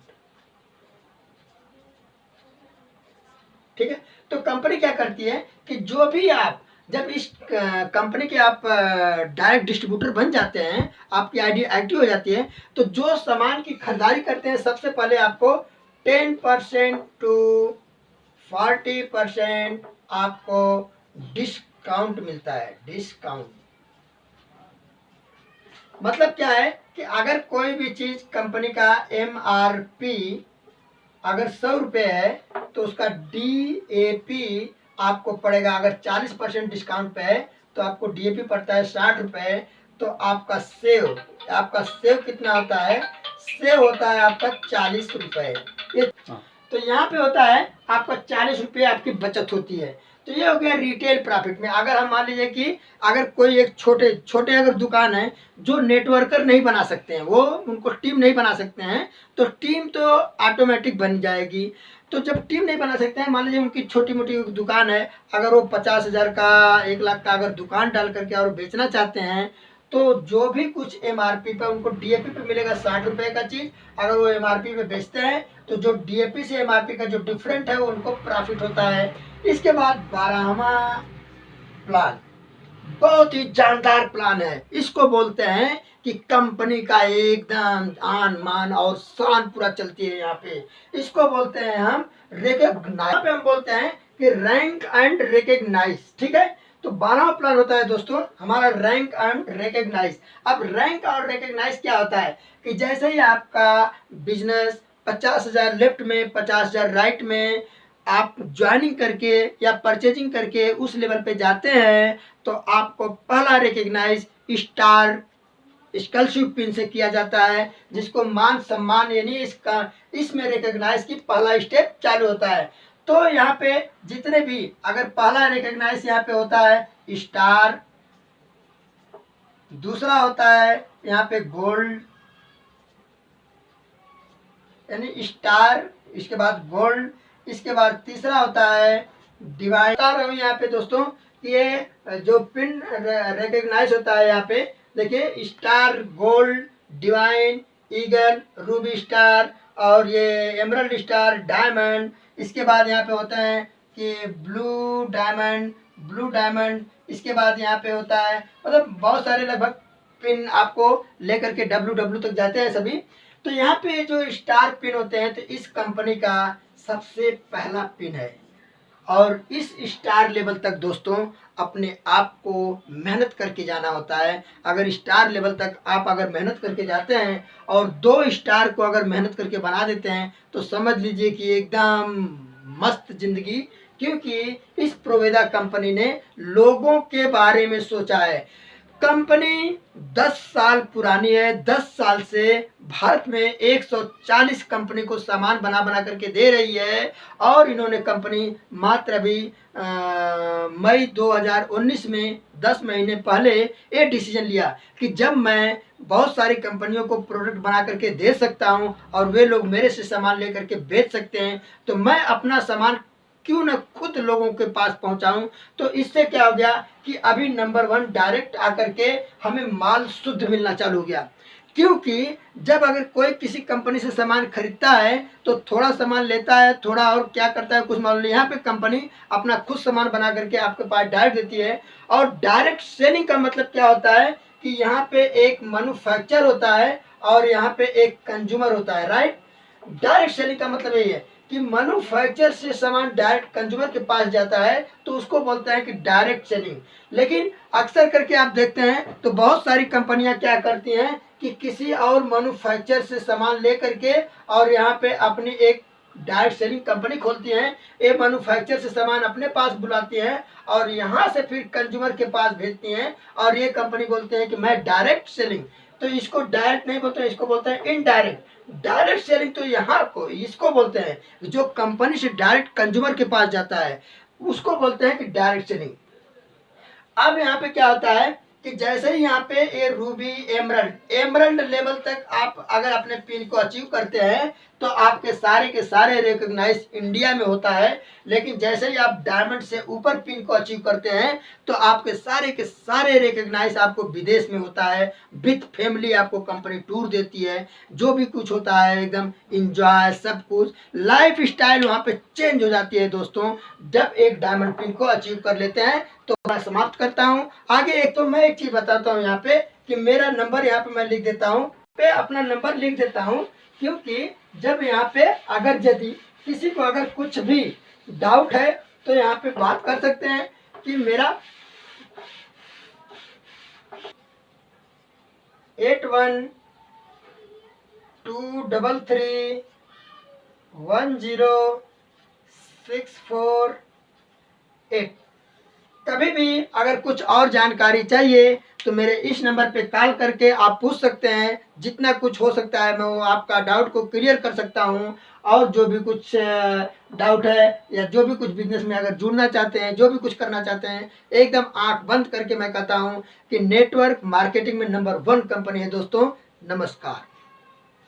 ठीक है। तो कंपनी क्या करती है कि जो भी आप जब इस कंपनी के आप डायरेक्ट डिस्ट्रीब्यूटर बन जाते हैं, आपकी आईडी एक्टिव हो जाती है, तो जो सामान की खरीदारी करते हैं सबसे पहले आपको 10% टू 40% आपको डिस्काउंट मिलता है। डिस्काउंट मतलब क्या है कि अगर कोई भी चीज कंपनी का MRP अगर 100 रुपये है तो उसका DAP आपको पड़ेगा, अगर 40% डिस्काउंट पे है तो आपको DAP पड़ता है 60 रुपये। तो आपका सेव कितना होता है? सेव होता है आपका 40 रुपये। तो यहाँ पे होता है आपका 40 रुपये आपकी बचत होती है। तो ये हो गया रिटेल प्रॉफिट में। अगर हम मान लीजिए कि अगर कोई एक छोटे अगर दुकान है जो नेटवर्कर नहीं बना सकते हैं, वो उनको टीम नहीं बना सकते हैं, तो टीम तो ऑटोमेटिक बन जाएगी। तो जब टीम नहीं बना सकते हैं, मान लीजिए उनकी छोटी मोटी दुकान है, अगर वो 50,000 का 1 लाख का अगर दुकान डाल करके और बेचना चाहते हैं, तो जो भी कुछ MRP पे उनको DAP पे मिलेगा 60 रुपये का चीज, अगर वो MRP पे बेचते हैं तो जो DAP से MRP का जो डिफरेंट है वो उनको प्रॉफिट होता है। इसके बाद 12वां प्लान बहुत ही जानदार प्लान है। इसको बोलते हैं कि कंपनी का एकदम आन मान और शान पूरा चलती है यहाँ पे। इसको बोलते हैं हम रिकॉग्नाइज। पे हम बोलते हैं कि रैंक एंड रिकॉग्नाइज, ठीक है। तो 12वां प्लान होता है दोस्तों हमारा रैंक एंड रिकॉग्नाइज। अब रैंक और रिकॉग्नाइज क्या होता है कि जैसे ही आपका बिजनेस 50,000 लेफ्ट में 50,000 राइट में आप ज्वाइनिंग करके या परचेजिंग करके उस लेवल पे जाते हैं, तो आपको पहला रिकॉग्नाइज स्टार स्कॉलरशिप पिन से किया जाता है, जिसको मान सम्मान यानी इसमें रिकॉग्नाइज की पहला स्टेप चालू होता है। तो यहाँ पे जितने भी अगर पहला रिकॉग्नाइज यहाँ पे होता है स्टार, दूसरा होता है यहाँ पे गोल्ड यानी स्टार, इसके बाद गोल्ड, इसके बाद तीसरा होता है डिवाइन। बता रहा हूँ यहाँ पे दोस्तों, ये जो पिन रिकॉग्नाइज होता है यहाँ पे देखिए star, gold, divine, eagle, Ruby star और ये एमरल्ड स्टार, डायमंड। इसके बाद यहाँ पे होता है कि ब्लू डायमंड। इसके बाद यहाँ पे होता है मतलब बहुत सारे लगभग पिन आपको लेकर के WW तक जाते हैं सभी। तो यहाँ पे जो स्टार पिन होते हैं तो इस कंपनी का सबसे पहला पिन है। और इस स्टार लेवल तक दोस्तों अपने आप को मेहनत करके जाना होता है। अगर स्टार लेवल तक आप अगर मेहनत करके जाते हैं और 2 स्टार को अगर मेहनत करके बना देते हैं तो समझ लीजिए कि एकदम मस्त जिंदगी, क्योंकि इस प्रोवेदा कंपनी ने लोगों के बारे में सोचा है। कंपनी 10 साल पुरानी है। 10 साल से भारत में 140 कंपनी को सामान बना करके दे रही है। और इन्होंने कंपनी मात्र अभी मई 2019 में 10 महीने पहले ये डिसीजन लिया कि जब मैं बहुत सारी कंपनियों को प्रोडक्ट बना करके दे सकता हूं और वे लोग मेरे से सामान लेकर के बेच सकते हैं, तो मैं अपना सामान क्यों न खुद लोगों के पास पहुंचाऊं। तो इससे क्या हो गया कि अभी नंबर 1 डायरेक्ट आकर के हमें माल शुद्ध मिलना चालू हो गया। क्योंकि जब अगर कोई किसी कंपनी से सामान खरीदता है तो थोड़ा सामान लेता है, थोड़ा और क्या करता है कुछ मालूम नहीं। यहाँ पे कंपनी अपना खुद सामान बना करके आपके पास डायरेक्ट देती है। और डायरेक्ट सेलिंग का मतलब क्या होता है कि यहाँ पे एक मैन्युफैक्चर होता है और यहाँ पे एक कंज्यूमर होता है, राइट। डायरेक्ट सेलिंग का मतलब यही है कि मैन्युफैक्चर से सामान डायरेक्ट कंज्यूमर के पास जाता है, तो उसको बोलते हैं कि डायरेक्ट सेलिंग। लेकिन अक्सर करके आप देखते हैं तो बहुत सारी कंपनियां क्या करती हैं कि किसी और मैन्युफैक्चर से सामान ले करके और यहाँ पे अपनी एक डायरेक्ट सेलिंग कंपनी खोलती हैं। ये मैन्युफैक्चर से सामान अपने पास बुलाती हैं और यहाँ से फिर कंज्यूमर के पास भेजती हैं और ये कंपनी बोलते हैं कि मैं डायरेक्ट सेलिंग। तो इसको डायरेक्ट नहीं बोलते हैं, इसको बोलते हैं इनडायरेक्ट। डायरेक्ट सेलिंग तो यहाँ को इसको बोलते हैं, जो कंपनी से डायरेक्ट कंज्यूमर के पास जाता है उसको बोलते हैं कि डायरेक्ट सेलिंग। अब यहाँ पे क्या होता है कि जैसे ही यहाँ पे ये रूबी एमरल्ड लेवल तक आप अगर अपने पिन को अचीव करते हैं तो आपके सारे के सारे रिकॉग्नाइज इंडिया में होता है। लेकिन जैसे ही आप डायमंड से ऊपर पिन को अचीव करते हैं तो आपके सारे के सारे रिकॉग्नाइज आपको विदेश में होता है। विथ फैमिली आपको कंपनी टूर देती है, जो भी कुछ होता है एकदम इंजॉय, सब कुछ लाइफ स्टाइल वहाँ पे चेंज हो जाती है दोस्तों, जब एक डायमंड पिन को अचीव कर लेते हैं। तो मैं समाप्त करता हूँ। आगे एक तो मैं एक चीज बताता हूँ यहाँ पे कि मेरा नंबर यहाँ पे मैं लिख देता हूँ, पे अपना नंबर लिख देता हूँ, क्योंकि जब यहाँ पे अगर यदि किसी को अगर कुछ भी डाउट है तो यहाँ पे बात कर सकते हैं कि मेरा 81231064। कभी भी अगर कुछ और जानकारी चाहिए तो मेरे इस नंबर पे कॉल करके आप पूछ सकते हैं। जितना कुछ हो सकता है मैं वो आपका डाउट को क्लियर कर सकता हूँ। और जो भी कुछ डाउट है या जो भी कुछ बिजनेस में अगर जुड़ना चाहते हैं, जो भी कुछ करना चाहते हैं, एकदम आंख बंद करके मैं कहता हूँ कि नेटवर्क मार्केटिंग में नंबर 1 कंपनी है दोस्तों। नमस्कार।